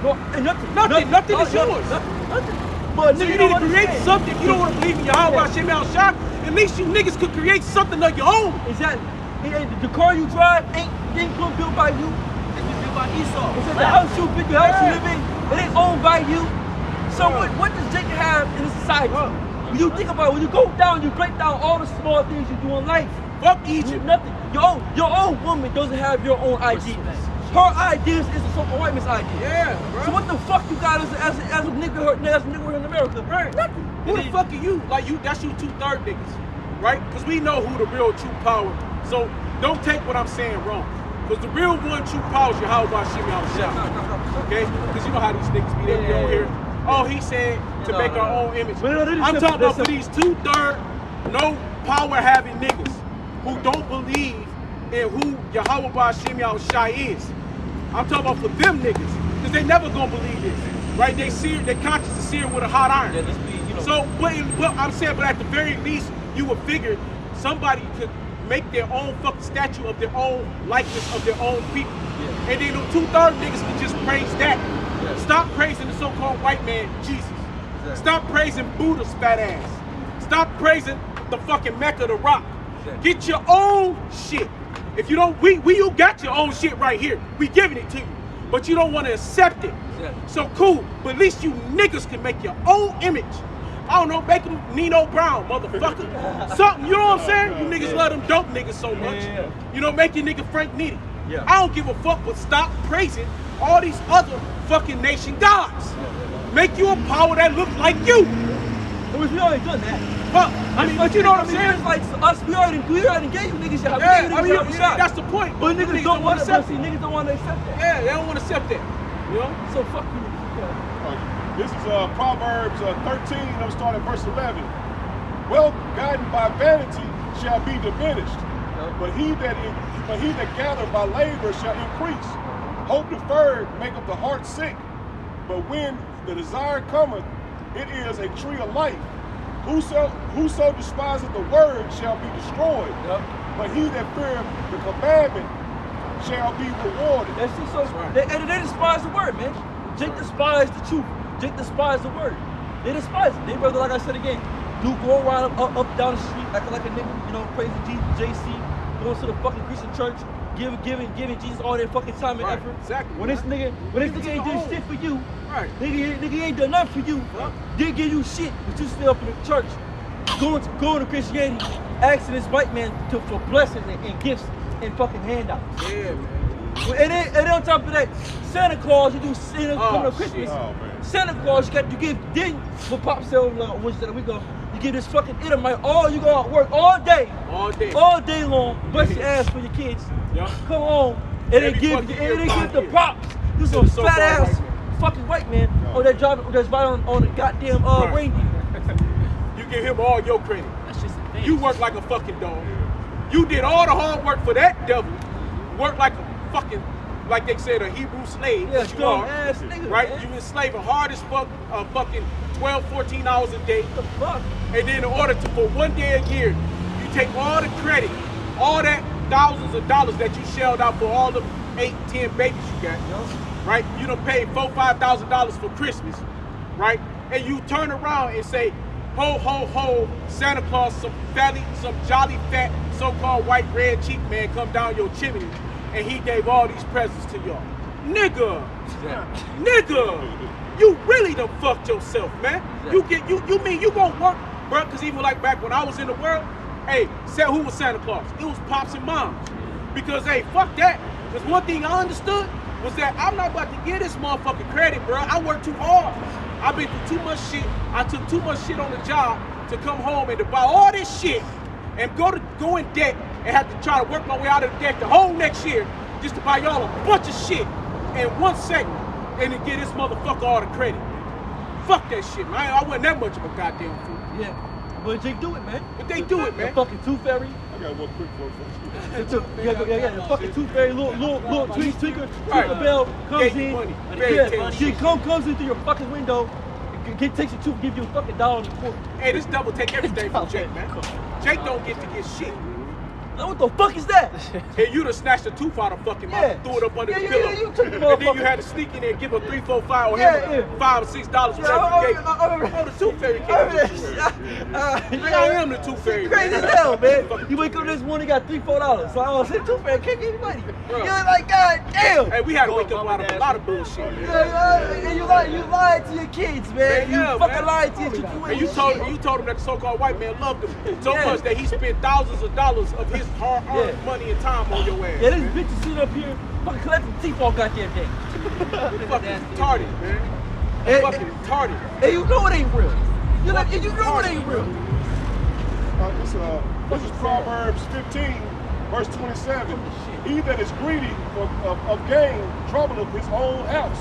S1: No, and nothing.
S2: Nothing is yours.
S1: Nothing. But
S2: So
S1: nigga,
S2: you
S1: don't
S2: need to create
S1: understand.
S2: something. You don't want to believe in Yahweh Hashem El Shah. At least you niggas could create something of your own.
S1: Exactly. The car you drive ain't built by you.
S3: it's been built by Esau.
S1: It's the house you build, the house you live in. It ain't owned by you. So what does Jacob have in his society? When you think about it, when you go down, you break down all the small things you do in life.
S2: Fuck Egypt.
S1: Nothing. Your own woman doesn't have your own ideas. Her ideas is the so-called white man's idea.
S2: Yeah, bro.
S1: So what the fuck you got as a nigga here in America?
S2: Right.
S1: Nothing.
S2: Who the fuck are you? Like that's you 2/3 niggas, right? Because we know who the real true power. So don't take what I'm saying wrong. Because the real one true power is Yahweh Hashem Yahushua. Okay? Because you know how these niggas be there. We on here. Oh, he said to make our own image. I'm talking about for these 2/3 no power having niggas who don't believe in who Yahweh Hashem Yahushua is. I'm talking about for them niggas. Because they never gonna believe this. Right? Their conscience is seared with a hot iron.
S1: Yeah, this be, you know.
S2: So, but I'm saying, but at the very least, you would figure somebody could make their own fucking statue of their own likeness of their own people. Yeah. And then the 2/3 niggas can just praise that. Yeah. Stop praising the so-called white man, Jesus. Exactly. Stop praising Buddha's fat ass. Stop praising the fucking Mecca, the rock. Exactly. Get your own shit. If you don't, you got your own shit right here. We giving it to you. But you don't want to accept it. Exactly. So cool, but at least you niggas can make your own image. I don't know, make him Nino Brown, motherfucker. Something, you know what I'm saying? You niggas love them dope niggas so much. You know, make your nigga Frank Nitty. I don't give a fuck, but stop praising all these other fucking nation gods. Make you a power that looks like you.
S1: We already done that.
S2: But, I mean, but you know what I'm saying?
S1: It's like us, we already gave you niggas your shot.
S2: That's the point.
S1: But niggas don't want to accept it. Niggas don't want to accept that.
S2: Yeah, they don't want to accept that. You know?
S1: So fuck you niggas.
S5: This is Proverbs 13, I'm starting at verse 11. Wealth gotten by vanity shall be diminished, but he that gathereth by labor shall increase. Hope deferred maketh the heart sick, but when the desire cometh, it is a tree of life. Whoso despiseth the word shall be destroyed, but he that feareth the commandment shall be rewarded.
S1: That's just so. They despise the word, man. Jake despised the truth. Jake despised the word. They despise it. They rather, like I said again, go around up down the street acting like a nigga, you know, praising Jesus, JC, going to the fucking Christian church, giving Jesus all their fucking time and effort.
S2: Exactly.
S1: When this nigga ain't did shit for you, nigga ain't done nothing for you. Didn't give you shit, but you still up in the church, going to Christianity, asking this white man for blessings and gifts and fucking handouts.
S2: Yeah, man.
S1: And on top of that, Santa Claus, you do Santa coming to Christmas. Santa Claus, you give then what Pop said we go. You give this fucking Edomite you go out work all day long, bust your ass for your kids. Come home and they give the props. You some fat ass fucking white man that's riding on the goddamn reindeer.
S2: You give him all your credit. That's just you work like a fucking dog. You did all the hard work for that devil. Work like a fucking, like they said, a Hebrew slave.
S1: Yeah,
S2: you are,
S1: ass nigga,
S2: right?
S1: Man.
S2: You enslaving hard as fuck, fucking 12, 14 hours a day.
S1: What the fuck?
S2: And then in order to, for one day a year, you take all the credit, all that thousands of dollars that you shelled out for all the 8, 10 babies you got, right? You done paid $4,000, $5,000 for Christmas, right? And you turn around and say, ho, ho, ho, Santa Claus, some jolly fat, so-called white red cheek man come down your chimney and he gave all these presents to y'all. Nigga, you really done fucked yourself, man. You mean you gonna work, bro? Cause even like back when I was in the world, hey, who was Santa Claus? It was pops and moms. Because hey, fuck that. Cause one thing I understood was that I'm not about to give this motherfucking credit, bro. I worked too hard. I've been through too much shit. I took too much shit on the job to come home and to buy all this shit and go in debt and have to try to work my way out of the debt the whole next year just to buy y'all a bunch of shit in 1 second and to give this motherfucker all the credit. Fuck that shit, man. I wasn't that much of a goddamn fool.
S1: Yeah, but they do it, man.
S2: But they do it, man.
S1: The fucking Tooth Fairy.
S5: I got one quick one for you.
S1: The fucking Tooth Fairy, little tweaker, Bell comes in. She comes in through your fucking window, takes your tooth, give you a fucking $1.25.
S2: Hey, this double take everything from Jake, man. Jake don't get to get shit.
S1: What the fuck is that?
S2: Hey, you done snatched the tooth out of fucking mouth and threw it up under the pillow.
S1: You took the
S2: and then you had to sneak in there and give her $3, $4, $5 or him $5 or $6 for every cake. Oh, the tooth fairy came. I am the tooth fairy.
S1: Crazy as hell, man. You wake up this morning, got $3, $4. So I was saying, tooth fairy can't give you money. You're like, God damn.
S2: Hey, we had to wake up out of a lot of bullshit, man.
S1: And you lied to your kids, man. You fucking lied to your kids.
S2: And you told him that the so-called white man loved him so much that he spent thousands of dollars of his hard-earned money and time on your ass.
S1: Yeah, this bitch is sitting up here fucking collecting teeth all goddamn day.
S2: Fucking retarded, man. Fucking retarded.
S1: And you know it ain't real. You know it ain't real.
S5: This is Proverbs 15, verse 27. He that is greedy of gain troubleth his own house,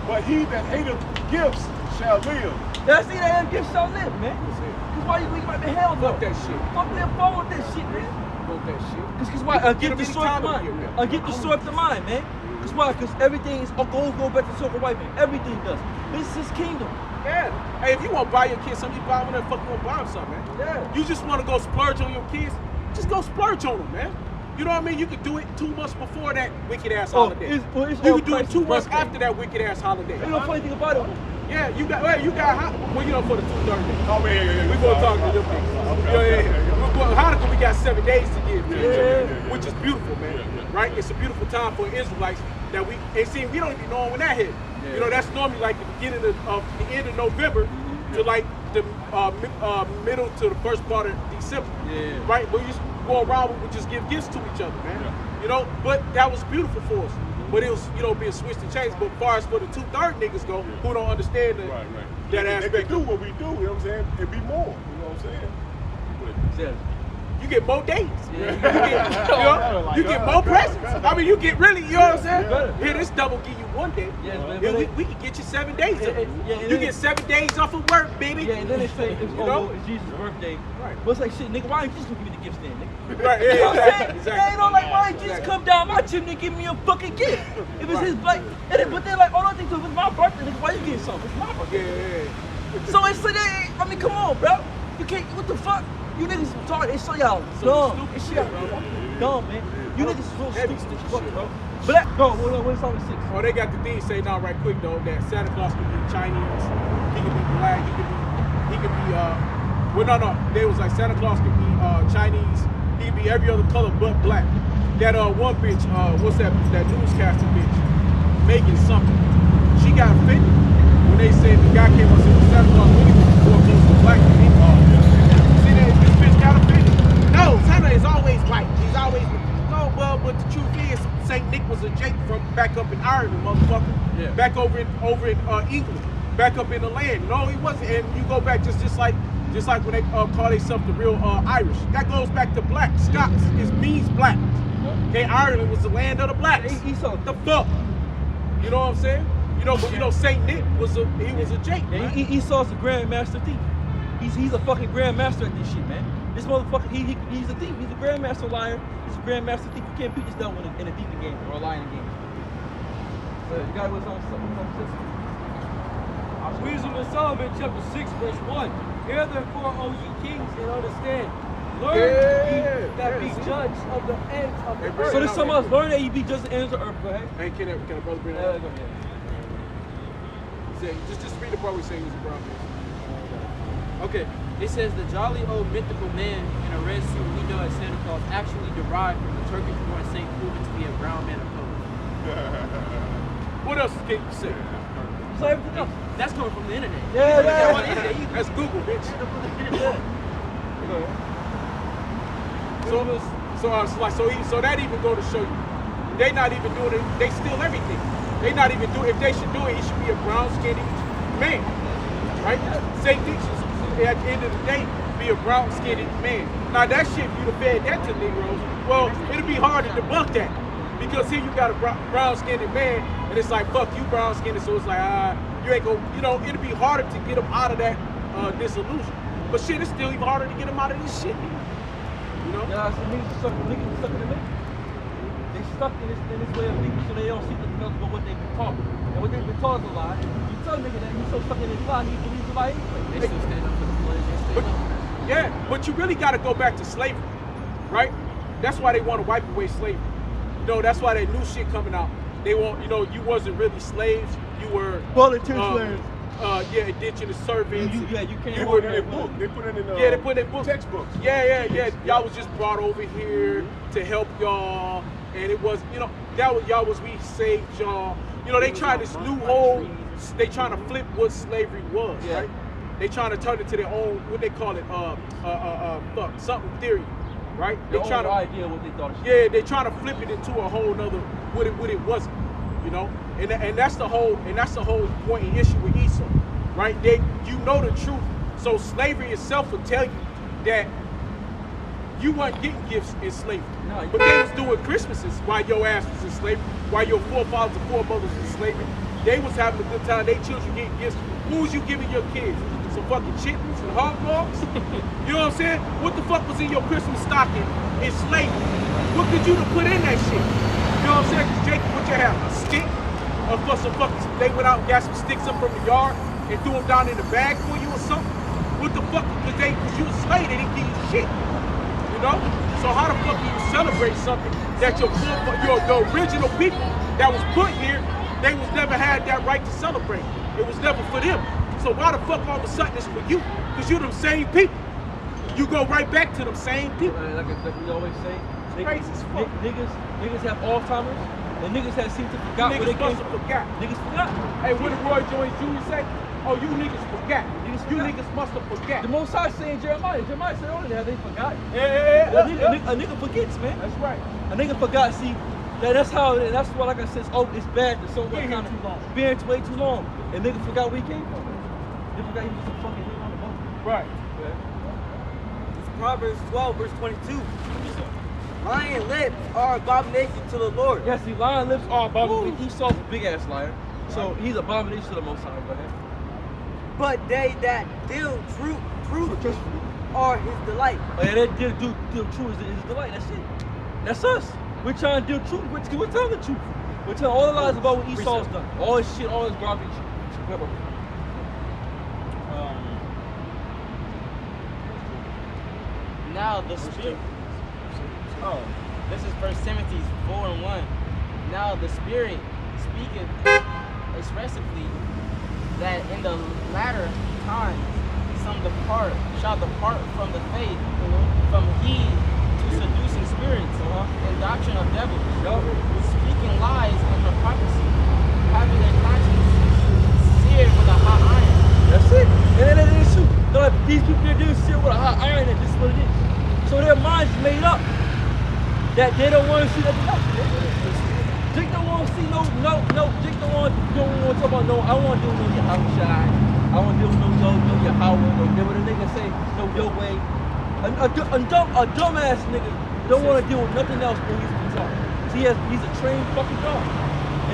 S5: but he that hateth gifts shall live.
S1: Yeah, see that gift shall live, man. Cause why you might be hell though?
S2: Fuck that shit.
S1: Fuck that phone with that shit, man.
S2: That shit.
S1: Cause why? Get destroyed the mind. Get destroyed the mind, man. Cause why? Cause everything is go back to circle white man. Everything does. This is his kingdom.
S2: Yeah. Hey, if you want to buy your kids something, you buy them whatever the fuck you want to buy them something, man.
S1: Yeah.
S2: You just want to go splurge on your kids, just go splurge on them, man. You know what I mean? You could do it 2 months before that wicked ass holiday. You could do it 2 months after that wicked ass holiday.
S1: You know the funny thing about it?
S2: Yeah, you got well, you know, for the 2:30.
S5: Oh, yeah.
S2: We gonna talk to them niggas. Yeah. Hanukkah, we got 7 days to give, which is beautiful, man. Right? It's a beautiful time for Israelites that we don't even know when that hit. You know, that's normally like the beginning of the end of November to like the middle to the first part of December.
S3: Yeah.
S2: Right? But we used to go around, we would just give gifts to each other, man. You know, but that was beautiful for us. But it was, you know, being switched and changed. But as far as for the 2/3 niggas go, who don't understand that, that aspect.
S5: They do what we do, you know what I'm saying? And be more, you know what I'm saying?
S1: Yeah.
S2: You get more days. You get more presents. I mean, you get really, you know what I'm saying? Here, this double give you 1 day. We can get you 7 days. You get 7 days off of work, baby.
S1: Yeah, and then they say it's Jesus' birthday.
S2: Right.
S1: But it's like, shit, nigga, why ain't you just gonna give me the gifts then, nigga?
S2: Right,
S1: You know what I'm saying?
S2: exactly.
S1: They ain't all like, why ain't you just come down my chimney and give me a fucking gift? If it's his birthday. But they're like, oh, I think it was my birthday, nigga, why you getting something? It's my birthday. So it's like, I mean, come on, bro. You can't, what the fuck? You niggas retarded. They show y'all dumb. It's shit, bro. Dumb, man. You niggas is real stupid as fuck, bro. But that, no, what's on the 6?
S2: Oh, they got the thing say now right quick though that Santa Claus can be Chinese, he can be black, he can be well no, they was like Santa Claus can be Chinese, he can be every other color but black. That one bitch, what's that newscaster bitch, Megan something, she got offended when they said the guy came up and said Santa Claus really was more close to black than me. See that this bitch got offended. No, Santa is always white. He's always no, well, but the truth is, Saint Nick was a Jake from back up in Ireland, motherfucker.
S1: Yeah.
S2: Back over in England, back up in the land. No, he wasn't. And you go back just like when they call themselves the real Irish. That goes back to black. Scots. It means black. Okay, Ireland was the land of the blacks.
S1: Esau.
S2: The fuck. You know what I'm saying? You know, but you know, Saint Nick was a Jake.
S1: Yeah, Esau's a grandmaster thief. He's a fucking grandmaster at this shit, man. This motherfucker, he's a thief. He's a grandmaster liar. He's a grandmaster thief. You can't beat this devil in a thieving game or a lying game. So the guy was on
S4: Wisdom of Solomon, chapter 6, verse 1. Hear therefore, O ye kings, and understand. Learn ye that be judged of the ends of the earth.
S1: So there's some of us learn that you be just the ends of earth. Go ahead.
S2: Hey, can a brother bring that up? Just read the part we say he's a brown man.
S3: Okay, it says the jolly old mythical man in a red suit we know as Santa Claus actually derived from the Turkish-born saint proven to be a brown man of color.
S2: What else can you say?
S1: So everything else.
S3: That's coming from the internet.
S1: Yeah.
S2: That's Google, bitch. So that even go to show you, they not even doing it. They steal everything. They not even doing. If they should do it, he should be a brown skinned man, right? Saint Nick should, at the end of the day, be a brown skinned man. Now that shit, if you'd have fed that to Negroes, well, it'd be hard to debunk that because here you got a brown skinned man, and it's like fuck you brown skinned, so it's like you ain't gonna, you know, it'd be harder to get them out of that disillusion. But shit, it's still even harder to get them out of this shit. You know?
S1: Yeah, so niggas stuck in the middle. They stuck in this way of thinking so they don't see nothing else but what they've been taught. And what they've been taught is a lie. You tell a nigga that he's so stuck in his lie, he believes the lie anyway.
S3: They still stand up for the blood.
S2: Yeah, but you really got to go back to slavery, right? That's why they want to wipe away slavery. You know, that's why that new shit coming out. They want, you know, you wasn't really slaves. You were
S1: volunteer slaves.
S2: Indigenous servants.
S1: You can't.
S5: They put it in their book. They put it in
S2: they put it in book.
S5: Textbooks.
S2: Yeah. Y'all was just brought over here to help y'all, and it was, you know, that was y'all was we saved y'all. You know, they tried this new whole. They trying to flip what slavery was, right? They trying to turn it to their own, what they call it, something theory, right? They trying to
S1: idea what they thought.
S2: Yeah, they trying to flip it into a whole nother what it wasn't, you know. And that's the whole point and issue with Esau, right? You know the truth. So slavery itself will tell you that you weren't getting gifts in slavery.
S1: No,
S2: but they was doing Christmases while your ass was in slavery, while your forefathers and foremothers was in slavery. They was having a good time. They children getting gifts. Who was you giving your kids? Some fucking chitlins and hot dogs? You know what I'm saying? What the fuck was in your Christmas stocking in slavery? What could you have put in that shit? You know what I'm saying? Cause Jake, what you have? A stick? For some fucking, they went out and got some sticks up from the yard and threw them down in the bag for you or something? What the fuck? Cause you a slave, they didn't give you shit. You know? So how the fuck do you celebrate something that the original people that was put here, they was never had that right to celebrate. It was never for them. So why the fuck all of a sudden it's for you? Cause you them same people. You go right back to them same people.
S1: Like we always say,
S2: crazy as fuck.
S1: Niggas have Alzheimer's. And niggas have seemed to forgot where they came from.
S2: Forgot.
S1: Niggas forgot.
S2: Hey, what did Roy Jones Jr. say? Oh, you niggas forgot. You
S1: forgot.
S2: niggas must have forgot.
S1: The Most High saying Jeremiah said, "Oh, they forgot."
S2: Yeah.
S1: A nigga forgets, man.
S2: That's right.
S1: A nigga forgot. See, that's how. That's why, like I said, it's bad to so
S2: Been here
S1: kind
S2: too long.
S1: of been way too long, and nigga forgot where he came from. They forgot he was just a fucking nigga on the boat.
S2: Right.
S3: It's Proverbs 12, verse 22. Lying lips are abomination to the Lord.
S1: Yes, see, lying lips are abomination. Esau's a big ass liar, so he's abomination to the Most High. Go ahead.
S3: But they that deal truth are his delight.
S1: Oh yeah, that deal true is his delight. That's it. That's us. We're trying to deal truth. We're telling the truth. We're telling all the lies about what Esau's done. All his shit, all his garbage. Whatever.
S6: Now the Spirit. Oh, this is 1 Timothy 4:1. Now the Spirit speaketh expressively that in the latter times some shall depart from the faith, from heed to seducing spirits, and doctrine of devils, speaking lies and hypocrisy, having their conscience seared with a hot iron.
S1: That's it. And then it is true. Like, these people they're doing shit with a hot iron, and this is what it is. So their minds made up that they don't want to see nothing else. Jake don't want to see no. Jake don't want to talk about no. I don't want to deal with no Yahweh. I want to deal with no Yahweh. No, what a nigga say, no your way. A dumbass nigga don't want to deal with nothing else when he's the talk. He's a trained fucking dog.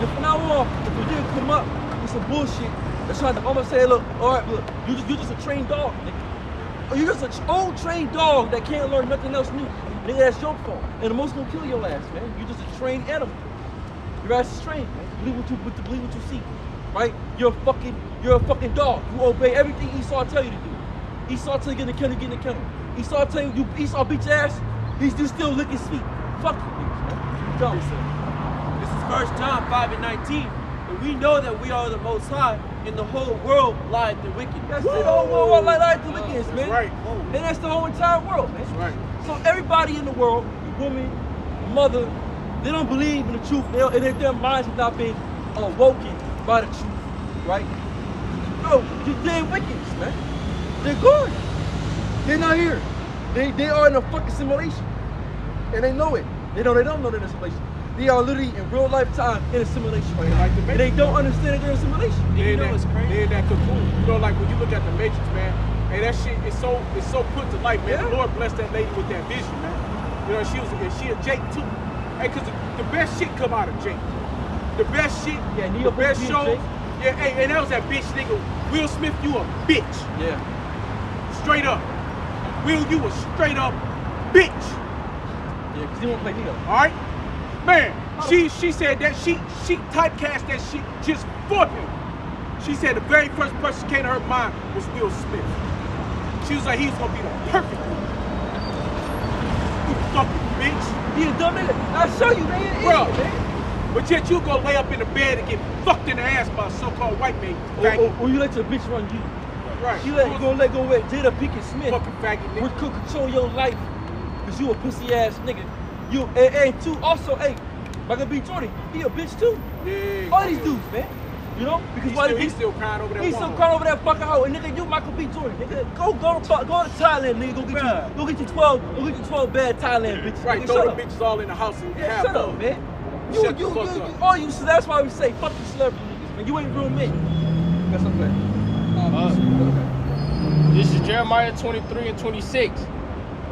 S1: And from now on, if we didn't come up with some bullshit, that's trying to, I'm gonna say, look, all right, look, you're just a trained dog, nigga. Or you're just an old trained dog that can't learn nothing else new. Nigga, that's your fault. And the most gonna kill your ass, man. You're just a trained animal. Your ass is trained, man. Believe what you see, right? You're a fucking dog. You obey everything Esau tell you to do. Esau tell you get in the kennel, get in the kennel. Esau tell you Esau beat your ass. He's still licking sweet. Fuck you, niggas, man. Dumb.
S3: This is 1 John 5:19. And we know that we are the Most High, and the whole world lieth the wicked.
S1: That's it. The whole world like the wickedness, man.
S2: That's right.
S1: And that's the whole entire world, man.
S2: That's right.
S1: So everybody in the world, the woman, the mother, they don't believe in the truth. Their minds have not been awoken by the truth, right? No, they're wickedness, man. They're gone. They're not here. They are in a fucking simulation, and they know it. They don't know they're in a simulation. They are literally in real lifetime in a simulation right now.
S2: Like the
S1: And they don't understand that they're in a simulation.
S2: They're
S3: You know what's crazy?
S2: They're in that cocoon. You know, like when you look at the Matrix, man. Hey, that shit is so put to life, man.
S1: Yeah.
S2: The Lord blessed that lady with that vision, man. You know, she a Jake too. Hey, cause the best shit come out of Jake. The best shit,
S1: Yeah,
S2: the
S1: Neo
S2: best
S1: Jake.
S2: shows. Yeah, hey, and that was that bitch nigga. Will Smith, you a bitch.
S1: Yeah.
S2: Straight up. Will, you a straight up bitch.
S1: Yeah, because he won't play Neo.
S2: Alright? Man, she said that she typecast that shit just for him. She said the very first person came to her mind was Will Smith. She was like, he's gonna be the perfect one. You fucking bitch.
S1: He a dumb nigga. I'll show you, man.
S2: Bro.
S1: Idiot, man.
S2: But yet you go lay up in the bed and get fucked in the ass by a so-called white man.
S1: Or you let your bitch run you.
S2: Right.
S1: You let go with Jada Pinkett Smith.
S2: Fucking faggot nigga.
S1: Which could control your life. Cause you a pussy ass nigga. You and two also, hey, Michael B. Jordan, he a bitch too.
S2: Yeah.
S1: All these dudes, man. You know? Because
S2: He's still crying over that
S1: He's still
S2: woman.
S1: crying over that fucking hoe. And nigga, you Michael B. Jordan, nigga. Go to Thailand, nigga. Go get you 12 bad Thailand bitches.
S2: Right,
S1: nigga,
S2: throw
S1: shut
S2: the
S1: up.
S2: bitches all in the house and
S1: Yeah,
S2: have
S1: shut up,
S2: fun.
S1: man.
S2: Shut the fuck up.
S1: All you, so that's why we say, fuck you celebrity niggas, man. You ain't real men. That's okay.
S6: This is Jeremiah 23 and 26.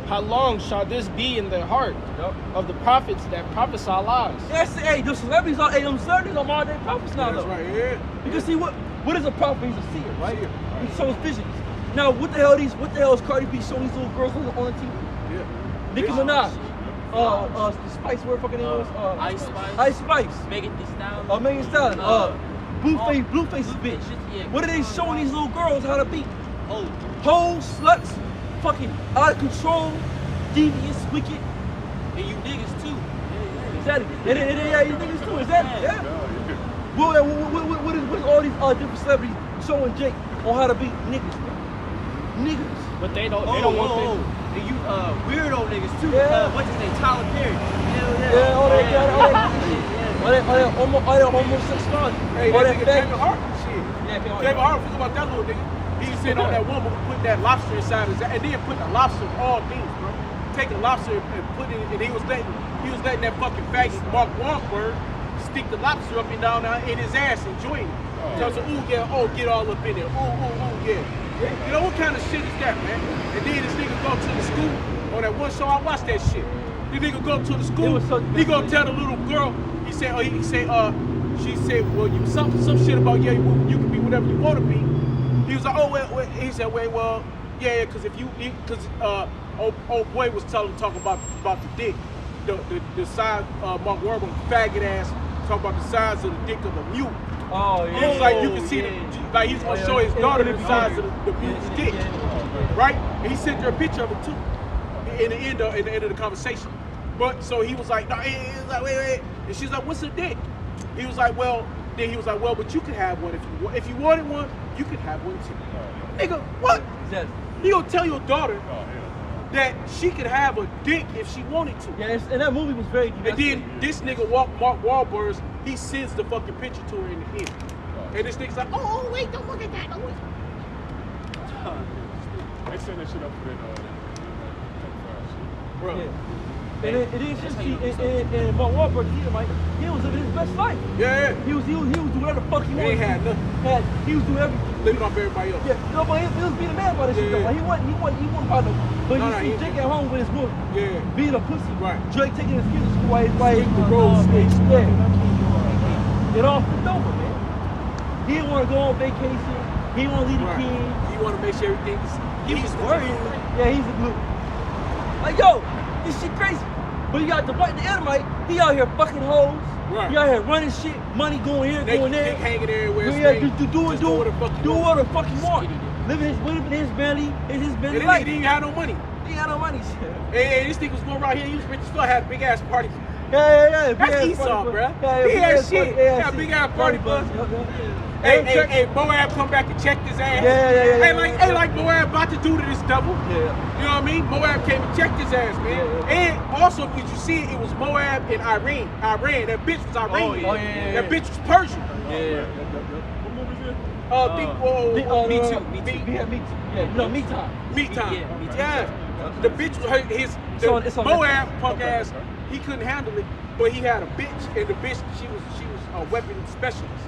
S6: How long shall this be in the heart of the prophets that prophesy lies?
S1: Yes, hey, those celebrities are, them celebrities are modern day prophets now,
S2: That's
S1: though.
S2: right, yeah.
S1: Because see, what is a prophet? He's a seer, right?
S2: Seer, right.
S1: He shows visions. Now, what the hell is Cardi B showing these little girls on the TV?
S2: Yeah.
S1: Nicki Minaj, the Spice, where fucking name was?
S6: Ice Spice.
S1: Ice Spice.
S6: Megan Thee Stallion.
S1: Megan Thee Stallion. Blueface's bitch.
S6: Yeah.
S1: What are they showing these little girls how to be?
S6: Oh,
S1: Hoes, sluts, fucking out of control, devious, wicked.
S3: And you niggas too.
S1: Exactly. Yeah, you niggas too. Is that? Yeah. What is all these different celebrities showing Jake on how to be niggas? Niggas.
S6: but they don't want them.
S3: And you weirdo niggas too.
S1: Yeah.
S3: What's his name? Tyler Perry.
S1: Yeah, all that homosexuality.
S2: Hey,
S1: all
S2: that
S1: that
S2: nigga
S1: fat
S2: Kevin Hart and shit.
S1: Yeah, came out.
S2: Gave a heart. Think about that little nigga. He was sitting on that woman putting that lobster inside his ass, and then putting a lobster of all things, bro. Take a lobster and put it, and he was letting that fucking faggot Mark Wahlberg stick the lobster up and down in his ass, enjoying it. Tells him, ooh yeah, oh get all up in there, ooh yeah. You know what kind of shit is that, man? And then this nigga go to the school on that one show. I watched that shit. The nigga go to the school. He gonna tell the little girl. He said, she said, well, you some shit about you can be whatever you want to be. He was like, oh well. He said, well, yeah, because old boy was talking about the dick, the size. Mark Wahlberg, faggot ass, talking about the size of the dick of a mute.
S1: Oh yeah.
S2: He was like, you can see like he's gonna show his daughter the size of the mute's dick, right? And he sent her a picture of it too, in the end of the conversation. But so he was like, no, he was like, wait, and she's like, what's her dick? He was like, well, but you could have one if you wanted one, you could have one too. Nigga, what? You gonna tell your daughter that she could have a dick if she wanted to?
S1: Yeah, and that movie was very.
S2: And then this nigga Mark Wahlberg, he sends the fucking picture to her in the end. And this nigga's like, oh wait, don't look at that. Don't look.
S5: They send that shit up for that.
S2: Bro.
S1: Yeah. And and Mark Wahlberg, he was living his best life.
S2: Yeah.
S1: He was doing whatever the fuck he wanted.
S2: He had nothing.
S1: He was doing everything.
S2: Living off everybody else.
S1: Yeah, no, but he was being a man by this shit. Though. Like, he wasn't about no. But you see Jake at home with his woman.
S2: Yeah.
S1: Being a pussy.
S2: Right.
S1: Drake taking his kids to school while
S2: the road snakes.
S1: Yeah. It all flipped over, man. He didn't want to go on vacation. He didn't want to leave the kids.
S2: He want to make sure everything's.
S1: He was worried. Yeah, he's a blue. Like, yo, this shit crazy. But you got the Edomite, he out here fucking hoes.
S2: Right.
S1: He out here running shit, money going here, going there.
S2: Hanging everywhere.
S1: Yeah, do what the fuck he want. Living his belly life.
S2: He ain't had no money.
S1: He ain't had no money.
S2: Hey, this nigga was going around here. He was rich as fuck. Had a big ass party.
S1: Yeah.
S2: That's Esau, bro. He had shit. Had a big ass party bus. Hey, Moab come back and checked his ass.
S1: Yeah.
S2: Like Moab about to do to this double.
S1: Yeah.
S2: You know what I mean? Moab came and checked his ass, man.
S1: Yeah.
S2: And also, did you see it? It was Moab and Iran. That bitch was Iranian.
S1: Oh, yeah.
S2: That bitch was Persian.
S1: Yeah.
S5: What movie is it?
S2: Me Too.
S1: Yeah, Me Too. Yeah, no, Me Time.
S2: Me Time.
S6: Yeah, Me Time.
S2: Yeah. The bitch was
S1: It's on
S2: Moab
S1: Netflix.
S2: punk ass. He couldn't handle it, but he had a bitch, and the bitch she was a weapons specialist.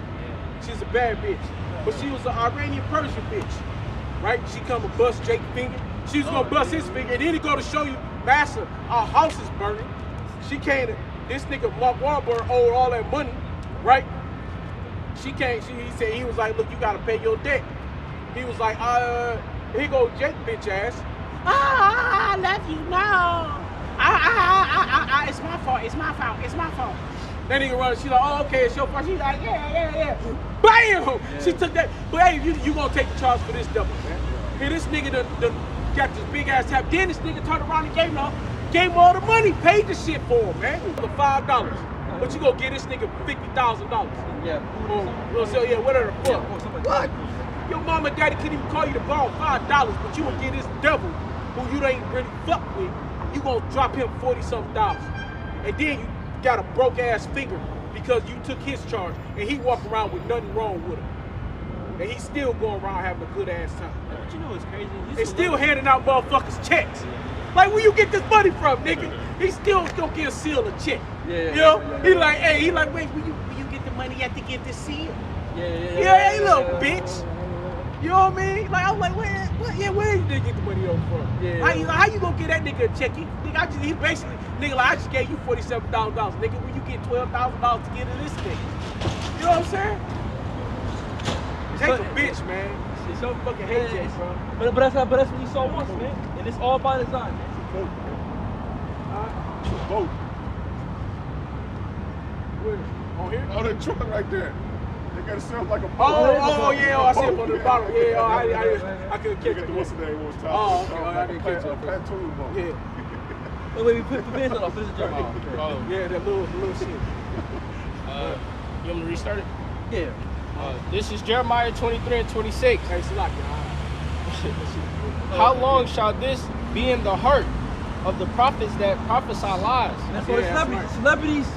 S2: She's a bad bitch, but she was an Iranian Persian bitch, right? She come and bust Jake's finger. She was gonna bust his finger, and then he go to show you, Master, our house is burning. She came to, this nigga Mark Wahlberg owed all that money, right? He said, he was like, look, you gotta pay your debt. He was like, here go Jake, bitch ass. I love you, no. It's my fault. That nigga run, she's like, oh, okay, it's your fault. She's like, yeah. Bam! Yeah. She took that, but hey, you gonna take the charge for this double, man. Here, this nigga done got this big ass tap. Then this nigga turned around and gave him all the money, paid the shit for him, man. For $5. But you gonna give this nigga $50,000.
S1: Yeah.
S2: So yeah, whatever the fuck. What? Your mama and daddy couldn't even call you to borrow $5, but you gonna give this devil who you ain't really fuck with, you gonna drop him $40-something. And then you got a broke ass finger because you took his charge, and he walk around with nothing wrong with him. And he's still going around having a good ass time.
S6: But you know what's crazy?
S2: And still handing out motherfuckers checks. Like, where you get this money from, nigga? He still gonna get a seal a check.
S1: Yeah.
S2: You know? He like, wait, will you get the money? You have to give this seal.
S1: Yeah,
S2: Hey, little bitch. You know what I mean? Like, I was like, where you did get the money over from?
S1: Yeah.
S2: How you gonna get that nigga a check? He basically, nigga, like, I just gave you $47,000. Nigga, when you get $12,000 to get in this nigga. You know what I'm saying? Jake's a bitch, man.
S1: It's so
S2: fucking hate Jake, bro.
S1: But that's what you saw once, man. And it's all by design, man.
S5: Vote.
S2: Where? On here?
S5: Oh, that truck right there. They got it sound like a boat.
S2: Yeah, I see it on the bottom. Yeah, I couldn't catch it.
S5: What's the name was talking?
S2: Oh, okay, I didn't catch it.
S5: Platoon boat.
S2: Yeah.
S1: Wait, we put the fans off. This is Jeremiah.
S2: Yeah, that little shit.
S7: You want me to restart it?
S1: Yeah.
S7: This is Jeremiah 23:26.
S2: Hey, Salaki.
S7: How long shall this be in the heart of the prophets that prophesy lies?
S1: And that's why celebrities,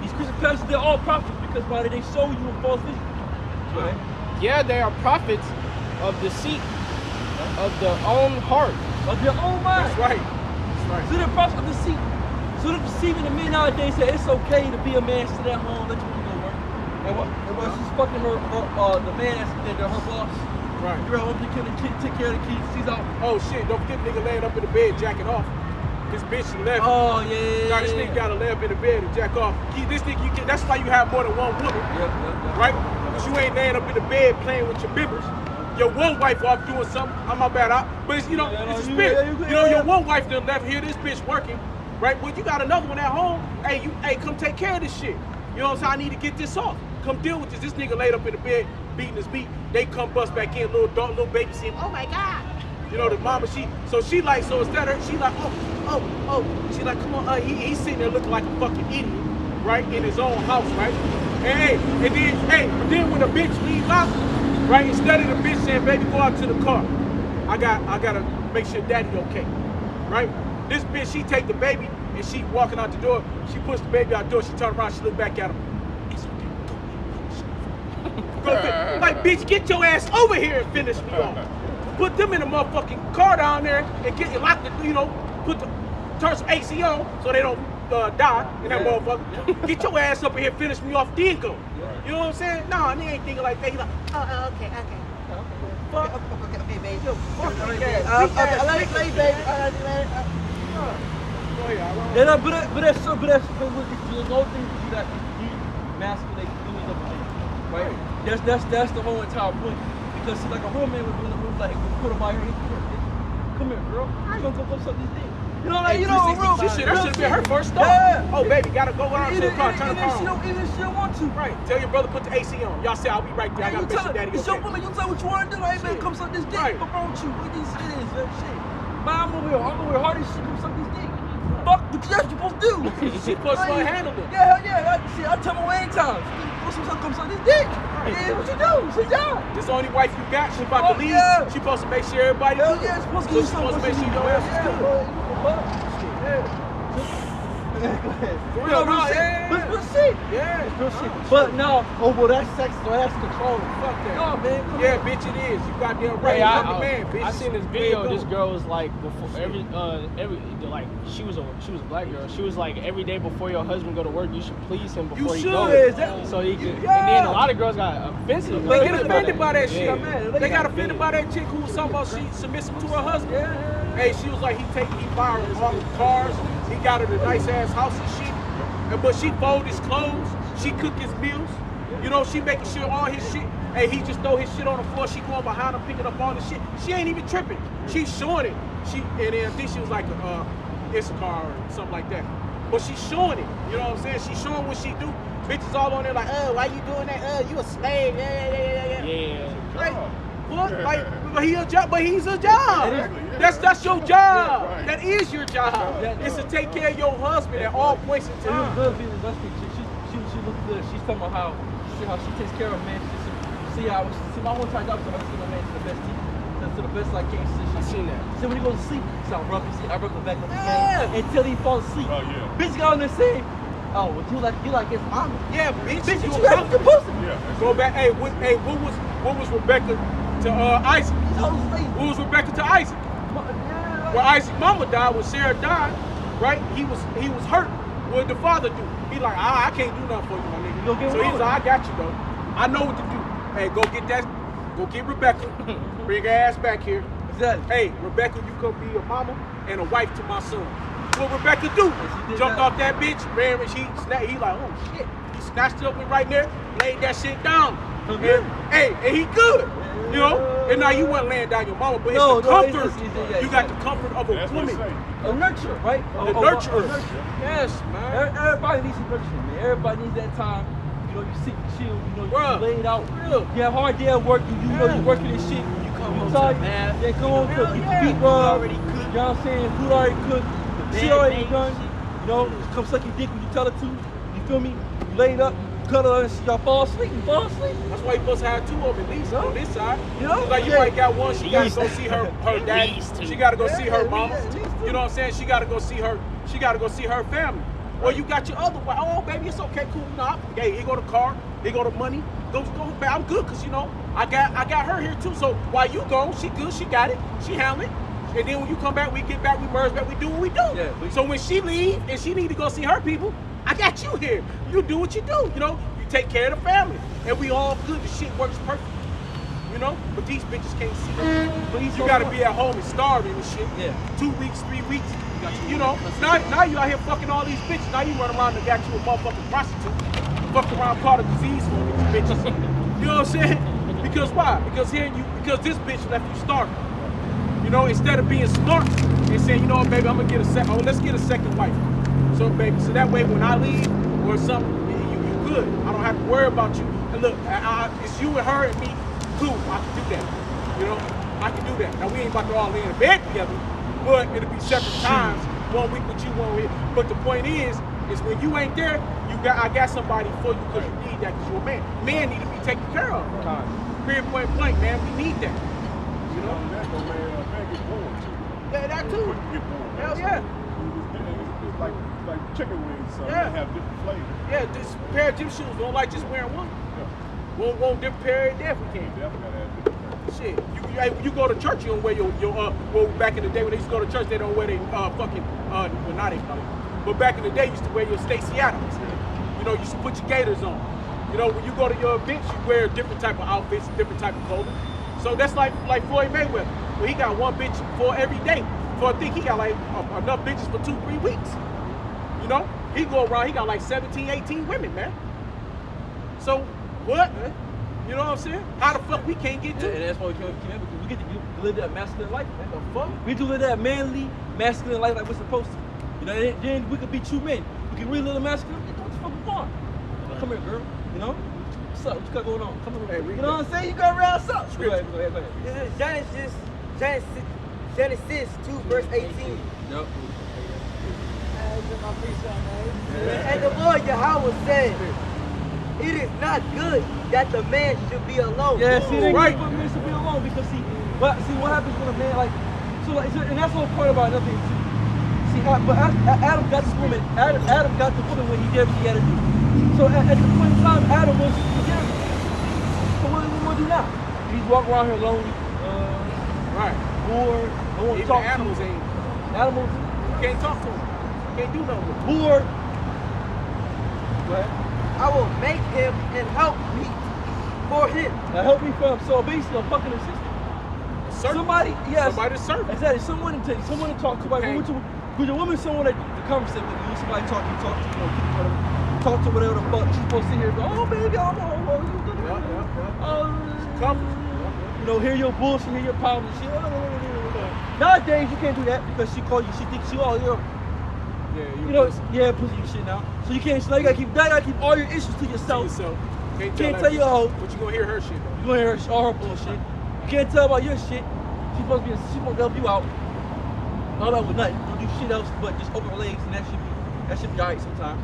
S1: these Christian pastors, they're all prophets because why they show you a false vision. Right?
S7: Yeah, they are prophets of deceit, of their own heart.
S1: Of their own mind.
S2: That's right. That's right.
S1: So they're prophets of deceit. So they're deceiving the men nowadays that it's okay to be a man, sit at home, let your woman go work. And what she's fucking the man that's her boss.
S2: Right.
S1: You're at home take care of the kids. She's out.
S2: Oh shit, don't forget nigga laying up in the bed jacking off. This bitch left.
S1: Oh yeah.
S2: Now this nigga gotta lay up in the bed and jack off. This nigga, that's why you have more than one woman.
S1: Yep.
S2: Right? Because you ain't laying up in the bed playing with your members. Your one wife off doing something. I'm my bad. But it's, it's a spirit. Your one wife done left here, this bitch working. Right? Well, you got another one at home. Hey, come take care of this shit. You know what I'm saying? I need to get this off. Come deal with this. This nigga laid up in the bed, beating his meat. They come bust back in, little baby saying, oh my God. You know, the mama, so instead of her, she like, she like, come on, he's sitting there looking like a fucking idiot, right? In his own house, right? And then when the bitch leaves out, right? Instead of the bitch saying, baby, go out to the car. I gotta make sure daddy okay, right? This bitch, she take the baby and she walking out the door. She puts the baby out the door. She turn around. She look back at him. It's okay. Go. Like, bitch, get your ass over here and finish me off. Put them in the motherfucking car down there and get lock the, turn some AC on so they don't die in that motherfucker. Get your ass up in here, finish me off, then go. You know what I'm saying? No, and they ain't thinking like that. He like, okay. Fuck. Okay, baby. Yo, fuck okay, baby.
S1: Yeah, but that's the whole thing is that you emasculate women of men, right? That's the whole entire point. Because see, like a real man would do it, like put him out here, come here, girl. You gonna go suck this dick? You know, like
S2: that should have been her first thought. Yeah. Oh, baby, gotta go out to the car, turn the car on.
S1: Even if she don't want to.
S2: Right. Tell your brother put the AC on. Y'all say I'll be right there. I gotta make sure daddy
S1: it's your woman. You tell what you want to do. Hey man, come suck this dick.
S2: Right.
S1: What's wrong with you? What this shit is? Shit. Man, I'm over here hard as shit. Come suck this dick. Fuck what you supposed to do.
S2: She supposed to handle it.
S1: Yeah. I tell my way anytime. Come suck this dick. Yeah, what you do? It's your job.
S2: This the only wife you got. She about to leave.
S1: Yeah.
S2: She supposed to make sure everybody good.
S1: Yeah, supposed
S2: to make sure your ass is good.
S1: But no, that's sex, so that's control. Fuck that. No, man.
S2: Yeah, bitch, it is. You goddamn right. I'm the man, bitch.
S7: I seen this video. This girl was like, before like she was a black girl. She was like, every day before your husband go to work, you should please him before he goes. So he could. And then a lot of girls got offensive.
S2: They get offended by that shit. They got offended by that chick who was talking about she submissive to her husband. Hey, she was like, he buy her all the cars. He got her the nice ass house and shit. But she fold his clothes. She cook his meals. You know, she making sure all his shit. Hey, he just throw his shit on the floor. She going behind him, picking up all the shit. She ain't even tripping. She's showing it. And then I think she was like Issachar or something like that. But she's showing it. You know what I'm saying? She's showing what she do. Bitches all on there like, why you doing that? You a slave. Yeah. Right? What? Like, but he's a job. That's your job.
S5: Right.
S2: That is your job. It's to take care of your husband at all points in time.
S1: It was good being the best picture. She looks good. She's talking about how she takes care of a man. See my whole time job is to see my man to the best team. To the best like case.
S2: I seen that.
S1: So when he goes to sleep, so I rub the back of his hand until he falls asleep.
S5: Oh yeah.
S1: Bitch got on there saying, oh, well, you like his mama.
S2: Yeah, bitch.
S1: You got your pussy.
S5: Yeah.
S2: Go back. What was Rebecca to Isaac? What was Rebecca to Isaac? When Isaac's mama died, when Sarah died, right? He was hurt. What did the father do? He like, I can't do nothing for you, my nigga. So he's like, I got you though. I know what to do. Hey, go get Rebecca. Bring her ass back here.
S1: Exactly.
S2: Hey, Rebecca, you come be a mama and a wife to my son. What Rebecca do? Jumped off that bitch, ran and he like, oh shit. He snatched it up and right there, laid that shit down. And he good. You know? And now you wasn't laying down your mama, but it's the comfort. You got the comfort of a woman.
S1: A nurture, right?
S2: A nurturer. Yes, man.
S1: Everybody needs some nurturing, man. Everybody needs that time. You know, you sit and chill. You know, you laid out. You have a hard day at work. You know, you working this shit. You come home to the bath. They come home to feet already cooked. You know what I'm saying? Food already cooked. Shit already done. You know, come suck your dick when you tell her to. You feel me? You laid up. Cuddle her and y'all fall asleep. You fall asleep.
S2: That's why you supposed to have two of them at least on this side.
S1: You know?
S2: Like you might got one, she gotta go see her daddy. She gotta go see her mama. You know what I'm saying? She gotta go see her family. Or you got your other wife. Oh, baby, it's okay, cool. No, hey, here go the car, here go the money. Go, babe, I'm good, cause you know I got her here too. So while you gone, she good, she got it, she handle it. And then when you come back, we get back, we merge back, we do what we do. Yeah, so when she leave and she need to go see her people, I got you here. You do what you do, you know. You take care of the family, and we all good. The shit works perfect, you know. But these bitches can't see it. But you gotta be at home and starving and shit. Yeah. 2 weeks, 3 weeks. You know. Now you out here fucking all these bitches. Now you run around and got you a motherfucking prostitute. Fuck around, caught a disease for these bitches. You know what I'm saying? Because why? Because this bitch left you starving. You know, instead of being smart and saying, you know what, baby, I'm gonna get let's get a second wife. So, baby, so that way when I leave or something, you good. I don't have to worry about you. And look, it's you and her and me. Cool, I can do that. You know, I can do that. Now we ain't about to all lay in the bed together, but it'll be separate times. 1 week with you, 1 week. But the point is when you ain't there, I got somebody for you because you need that because you're a man. Men need to be taken care of. Period, point blank, man. We need that. You know?
S5: Man get bored too.
S2: Yeah, that too. Hell yeah.
S5: It's like chicken wings, so they have different flavors.
S2: Yeah, this pair of gym shoes don't like just wearing one. Yeah. Want different pair every day if we can.
S5: Definitely gotta have different flavors.
S2: Shit, you go to church, you don't wear your well, back in the day when they used to go to church, they don't wear their fucking well, not they color. But back in the day, you used to wear your Stacey Adams. You know, you used to put your gaiters on. You know, when you go to your events, you wear different type of outfits, different type of clothing. So that's like Floyd Mayweather. Well, he got one bitch for every day. So I think he got like enough bitches for 2-3 weeks. You know, he go around, he got like 17, 18 women, man. So what? You know what I'm saying? How the fuck we can't get to?
S1: And that's why we can't because we get to live that masculine life, man. The fuck? We do live that manly, masculine life like we're supposed to. You know, then we could be true men. We can really live the masculine. What the fuck we want? Come here, girl. You know? What's up? What you got going on? Come here. Hey, you know what I'm saying? You got around something. Go ahead.
S8: This is Genesis 2, verse 18.
S1: Yep.
S8: And the Lord Yahweh said, it is not good that the man should be alone.
S1: Yeah, see, they right. For men should be alone because what happens when a man and that's the whole part about nothing. See, but Adam got this woman. Adam got the woman when he did what he had to do. So at the point in time, Adam was together. So what do we want to do now? He's walking around here lonely,
S2: right?
S1: Bored. Don't want to talk to
S2: animals.
S1: Ain't animals.
S2: You can't talk to them. You can't do nothing with them.
S1: Bored. Go ahead.
S8: I will make him and help me for him.
S1: Now help me for him. So basically, I'm fucking assistant. Somebody to serve. Exactly. Someone to talk to. Like, with a woman, someone that to conversate with you. Somebody talk to, talk to whatever the fuck she's supposed to sit here. Go, oh baby, I'm you know, hear your bullshit, hear your problems, shit. Nowadays you can't do that because she call you. She thinks you all your. Yeah, pussy and shit now. So you can't. Now you gotta keep all your issues to yourself. Can't tell your hoe.
S2: But you gonna hear her shit.
S1: You gonna hear all her bullshit. You can't tell about your shit. She's supposed to help you out. All that with nothing. Don't do shit else but just open her legs and that should be alright sometimes.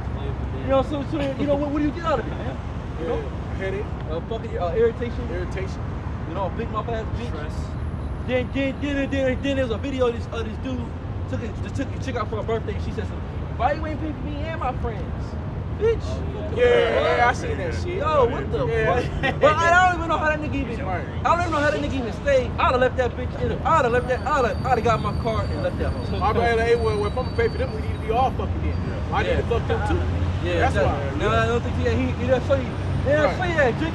S1: You know, so you know what do you get out of it, man? You know?
S2: Headache.
S1: Fucking irritation. You know, a big mouth ass bitch. Then there's a video of this dude took a chick out for her birthday and she said, why you ain't paying for me and my friends? Bitch.
S2: Yeah, I seen that shit.
S1: Yo, what the fuck? But I don't even know how that nigga even stayed. I'd have left that bitch in it. I'd have got my car and left that hoe.
S2: My brother, hey, well, if I'm gonna pay for them, we need to be all fucking in. I need to fuck them too.
S1: Yeah, that's why. No, I don't think he doesn't show you. Yeah, so yeah, Jake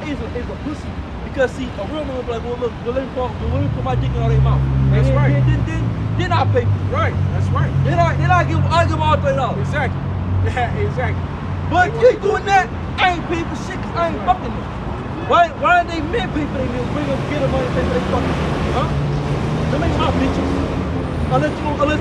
S1: is a pussy. Because see, a real man would be like, well look, let me put my dick in all their mouth.
S2: That's right.
S1: Then I pay for it.
S2: Right, that's right.
S1: Then I give them all $30.
S2: Exactly. Yeah, exactly.
S1: But if you doing that, I ain't paying for shit because I ain't fucking them. Why are they men pay for their meals? Bring them, get them money, pay for their fucking shit, huh? Them ain't my bitches. Unless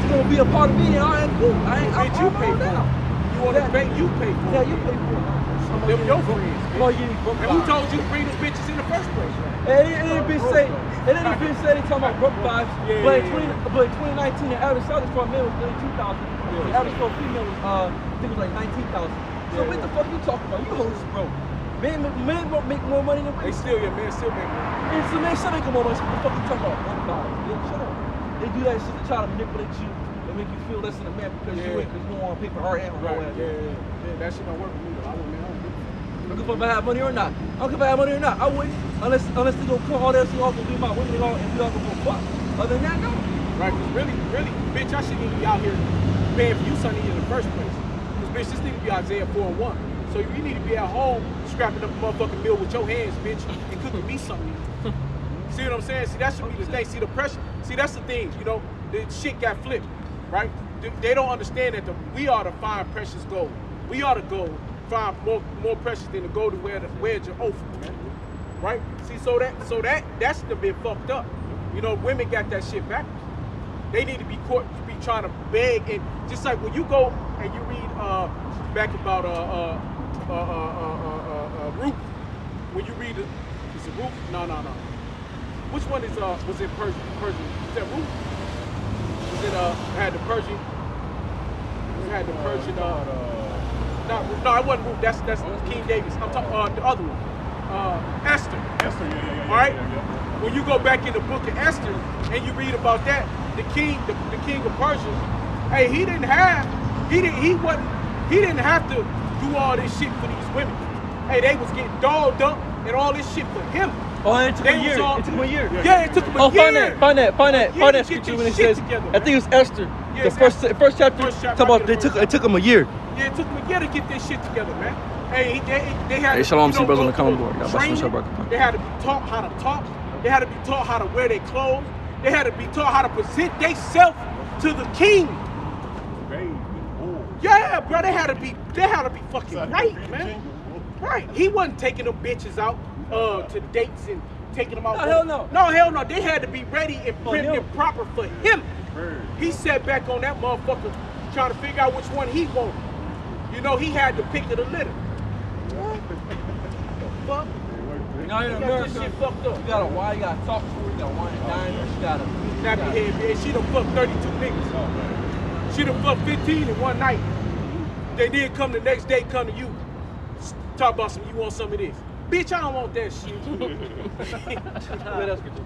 S1: you're gonna be a part of me, and I ain't cool.
S2: Bitch, you pay for it. You want to pay, you pay for it.
S1: Yeah, you pay for it.
S2: Them your friends. And who told you to bring them bitches in the first place?
S1: And it been said they talking about broke vibes. But in 2019, the average salary for a male was $32,000. The average for a female was I think it was like $19,000. So what the fuck you talking about? You hoes broke. Men won't make more money than women.
S2: Men still make money.
S1: And so men still make more money. So what the fuck you talking about? Broke vibes. Shut up. They do that shit to try to manipulate you. and make you feel less than a man because you don't want to pay for hard and
S2: Right. Yeah. That shit don't work for me though. I wouldn't, man. I don't
S1: I don't give a fuck if I have money or not. I don't care if I have money or not. I wouldn't. Unless they gonna come all that shit off and be my women and we all gonna go fuck. Other than that, no.
S2: Right, because really, bitch, I shouldn't even be out here paying for you something in the first place. Because, bitch, this need to be Isaiah 4:1. So you need to be at home scrapping up a motherfucking meal with your hands, bitch, and cooking me something. See what I'm saying? See, that should be the thing. See, the pressure. See, that's the thing, you know, the shit got flipped, right? They don't understand that we ought to find precious gold. We ought to go find more precious than the gold to wear your oath, man. Right? See, so that's the bit fucked up. You know, women got that shit backwards. They need to be caught to be trying to beg, and just like when you go and you read back about Ruth, when you read is it Ruth? No. Which one is was it Persian? Is that Ruth? Was it had the Persian? It had the Persian. No, it wasn't Ruth. That's King Davis. I'm talking the other one. Esther.
S5: Esther, yeah.
S2: All right.
S5: Yeah.
S2: When you go back in the book of Esther and you read about that, the king of Persia, hey, he didn't have to do all this shit for these women. Hey, they was getting dolled up and all this shit for him.
S1: Oh, it took him a year.
S2: Yeah, it took him a year.
S1: Find that scripture when it says,
S2: together,
S1: I think it was Esther.
S2: Yeah,
S1: the first chapter talk about it took him a year.
S2: Yeah, it took him a year to get this shit together, man. Hey, they had
S1: Hey, shalom,
S2: to,
S1: see brothers on the
S2: go
S1: comment board. God bless you,
S2: training.
S1: Shabbat.
S2: They had to be taught how to talk. They had to be taught how to wear their clothes. They had to be taught how to present themselves to the king. Yeah, bro, they had to be fucking right, man. Right. He wasn't taking them bitches out to dates and taking them out.
S1: No, hell no.
S2: No, hell no. They had to be ready and prim and proper for him. He sat back on that motherfucker trying to figure out which one he wanted. You know, he had the pick of the litter. Fuck.
S1: Now in America,
S2: this shit fucked up.
S1: you gotta wine, you gotta talk to her, you gotta wine and dine her, you gotta.
S2: Nappy head, man. She done fucked 32 niggas. She done fucked 15 in one night. They did come the next day, come to you. Talk about some, you want some of this. Bitch, I don't want that shit.
S1: Where else could you?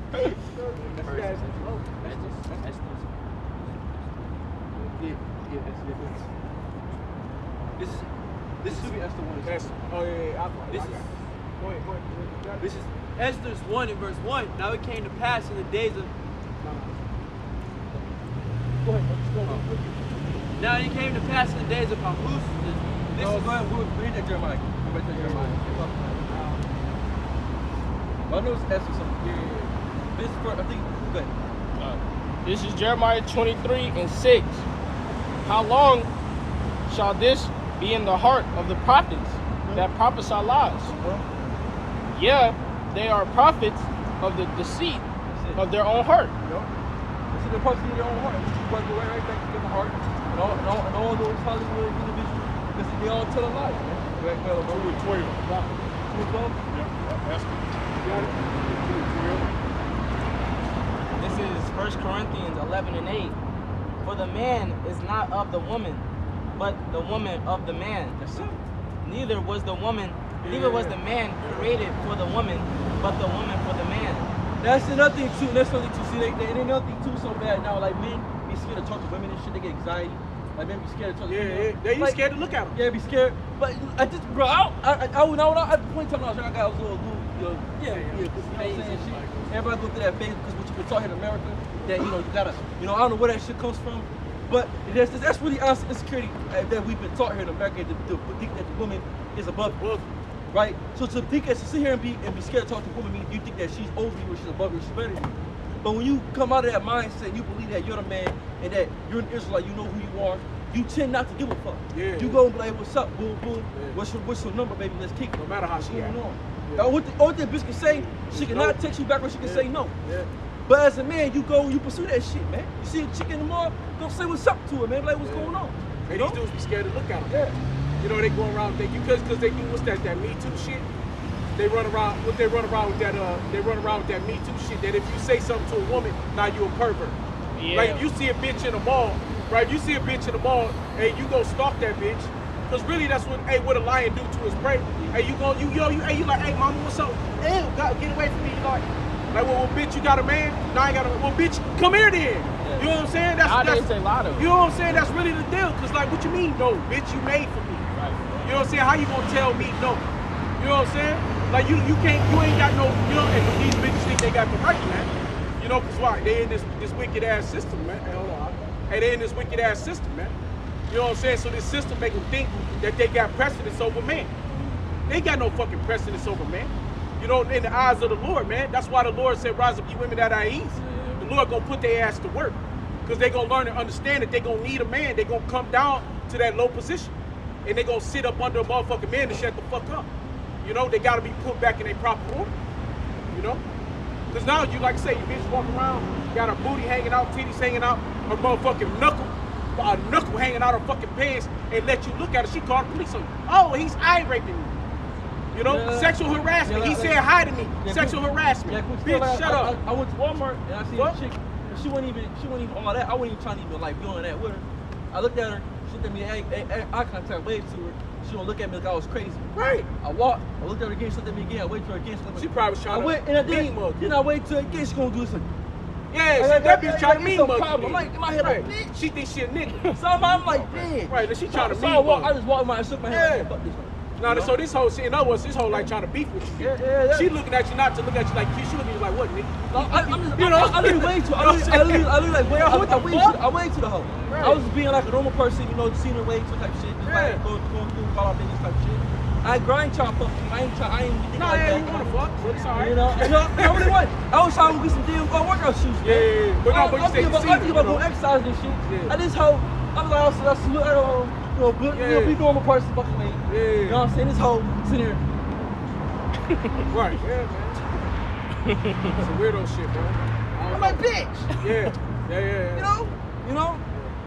S1: This should be Esther 1.
S2: Oh, yeah. Go ahead.
S3: This is Esther's 1 in verse 1. Now it came to pass in the days of.
S1: Go ahead.
S3: Now it came to pass in the days of Ahasuerus.
S1: Go ahead, read that Jeremiah. Go back to Jeremiah. I know it's Esther something. Yeah. This is for, I think, go ahead.
S7: This is Jeremiah 23:6. How long shall this be in the heart of the prophets that prophesy lies? Yeah, they are prophets of the deceit of their own heart.
S1: This is the prophecy of their own heart. But go right back to their heart. And all those Hollywood individuals, because they all tell a lie. Right, well,
S5: 2:12.
S1: 2:12?
S5: Yeah, Esther.
S6: This is 1 Corinthians 11:8. For the man is not of the woman, but the woman of the man.
S1: That's it.
S6: Neither was the man created for the woman, but the woman for the man.
S1: That's another thing too. That's something too. See, they another thing too so bad now. Like men be scared to talk to women and shit. They get anxiety. Like men be scared to talk to women.
S2: They
S1: like,
S2: scared to look at them.
S1: Yeah, be scared. But I just, bro, I at the point in time when I was young, I was a little, you know, yeah, because you know what I'm saying. Shit. Everybody go through that phase because what you been taught here in America, that you gotta, I don't know where that shit comes from. But that's really honest insecurity that we've been taught here in America, to think that the woman is above you, right? So to think that, to sit here and be scared to talk to a woman means you think that she's over you or she's above you or she's better than you. But when you come out of that mindset, you believe that you're the man and that you're an Israelite, you know who you are, you tend not to give a fuck. Yeah. You go and be like, what's up, boom, boom, what's your number, baby, let's kick it.
S2: No matter how she acts.
S1: What that bitch can say, she cannot text you back or she can say no. Yeah. But as a man, you go, you pursue that shit, man. You see a chick in the mall, go say what's up to her, man. Like, what's going on?
S2: And these dudes be scared to look at them. Yeah. You know, they go around, because they do, what's that Me Too shit? They run around with that, Me Too shit, that if you say something to a woman, now you a pervert. Yeah. Like, if you see a bitch in the mall, right? You see a bitch in the mall, and you go stalk that bitch. Because really, that's what a lion do to his prey. Hey, you like, hey, mama, what's up? Ew, God, get away from me. You like, Like, well, bitch, you got a man? No, I ain't got a man. Well, bitch, come here then. You know what I'm saying? That's
S7: say lotto.
S2: You know what I'm saying? That's really the deal. Cause like, what you mean, no, bitch, you made for me.
S7: Right.
S2: You know what I'm saying? How you gonna tell me no? You know what I'm saying? Like, you ain't got no, you know, and these bitches think they got the right, man. You know, cause why? They in this wicked ass system, man. Hey, hold on. Hey, they in this wicked ass system, man. You know what I'm saying? So this system make them think that they got precedence over man. They got no fucking precedence over man. You know, in the eyes of the Lord, man. That's why the Lord said, rise up, you women that are easy. The Lord gonna put their ass to work. Because they gonna learn and understand that they gonna need a man. They gonna come down to that low position. And they gonna sit up under a motherfucking man to shut the fuck up. You know, they gotta be put back in their proper order. You know? Because now, you like I say, you bitch walking around, got her booty hanging out, titties hanging out, her motherfucking knuckle hanging out her fucking pants, and let you look at her. She called the police on you. Oh, he's eye raping me. You know, sexual harassment. He said hi to me. Sexual harassment. Bitch, shut up.
S1: I went to Walmart and I seen a chick. And she wasn't even all that. I wasn't even trying to even like be on that with her. I looked at her. She looked at me, eye contact, waved to her. She don't look at me like I was crazy.
S2: Right.
S1: I walked. I looked at her again. She looked at me again. I waited for her again.
S2: She probably was trying
S1: then I waited till again. She gonna do this.
S2: Yeah, that bitch trying to mean mug.
S1: I'm like, in my head, like, bitch.
S2: She thinks she a nigga.
S1: So I'm like, damn.
S2: Right, she trying to mean
S1: mug. I just walked by and shook my head. Like, fuck this one.
S2: No, so this whole shit, in other words, this whole like trying to beef with you.
S1: Yeah.
S2: She looking at you not to look at you like, she looking at you like, what, nigga?
S1: I literally waved to her. I waved to the hoe. Right. I was just being like a normal person, you know, seeing her wave to type shit. Just like going through, call out niggas type shit. I ain't trying to fuck you. I ain't thinking like that.
S2: You wanna fuck, but it's alright.
S1: You know, I really want. I was trying to get some damn workout shoes.
S2: Yeah. But no, but you say you see.
S1: I think about doing exercise and shit. Yeah. And this hoe, I'm like, be normal person fucking me.
S2: Yeah.
S1: You know what I'm saying? This hoe sitting here.
S2: Right, yeah, man. Some weirdo shit, bro.
S1: I'm like, bitch.
S2: Yeah.
S1: You know?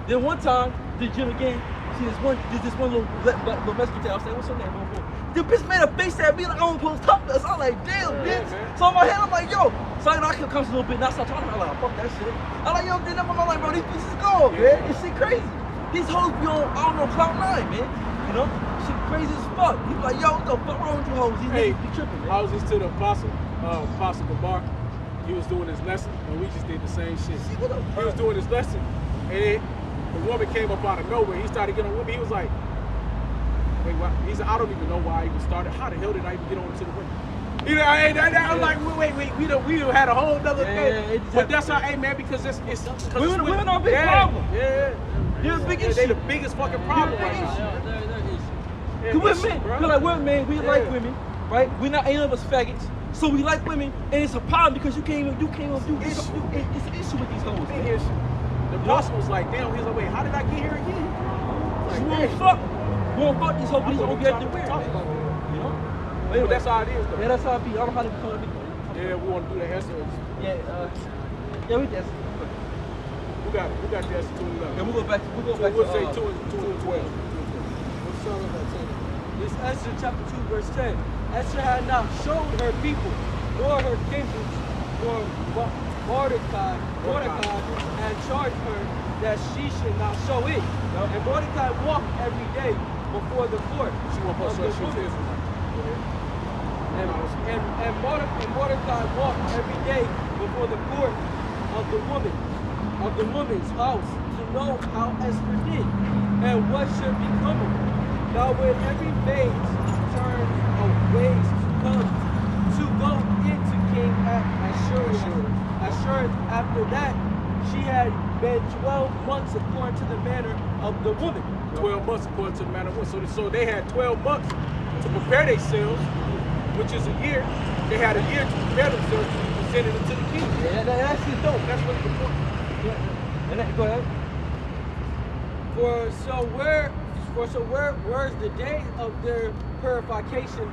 S1: Then one time, the gym again, see this one little Mexican town. I was like, what's her name? The bitch made a face at me like I don't post top us. I'm like, damn, bitch. Man. So in my head, I'm like, yo. So I kept coming a little bit, and I started talking. I'm like, fuck that shit. I'm like, yo, then I'm like, bro, these bitches go, man. This shit crazy. These hoes be on, I don't know, cloud 9, man. You know? Shit crazy as fuck. He be like, yo, what the fuck wrong with you hoes? These niggas be tripping, man.
S2: I was just to the Apostle Gabar. He was doing his lesson, and we just did the same shit. He was doing his lesson, and the woman came up out of nowhere. He started getting on women. He was like, wait, what? He said, I don't even know why I even started. How the hell did I even get on to the women? You know, I'm like, wait, we had a whole other thing. But that's how, hey, man, because it's
S1: women are a big problem.
S2: Yeah.
S1: They're the biggest
S2: They the biggest fucking problem right now.
S1: Cause we're men, we like women, right? We're not any of us faggots. So we like women, and it's a problem because you can't even do it's an issue with these hoes.
S2: The apostle was like, damn, he's like, wait, how did I get here again?
S1: Like, we won't fuck these hoes, but these hoes get weird. You know?
S2: But that's how it is, though.
S1: Yeah, that's how it be. I don't know how to become a big one.
S2: Yeah, we want to do that answer.
S1: Yeah, we did.
S2: We got the answer 2 and 11.
S1: Yeah, we'll
S2: We'll say 2 and 12.
S4: This Esther chapter 2, verse 10. Esther had not showed her people, nor her kindreds, nor Mordecai had charged her that she should not show it. And Mordecai walked every day before the court.
S2: She won't post her shoes.
S4: And Mordecai walked every day before the court of the woman's house to know how Esther did and what should become of her. Now when every maid turned of ways to go into King Ahasuerus, after that she had been 12 months according to the manner of the woman.
S2: 12 months according to the manner of the woman. So they had 12 months to prepare themselves, which is a year. They had a year to prepare themselves to be presented into the king.
S1: Yeah, that's just dope.
S2: That's what's the point.
S1: Yeah. Go ahead.
S4: Where's the day of their purification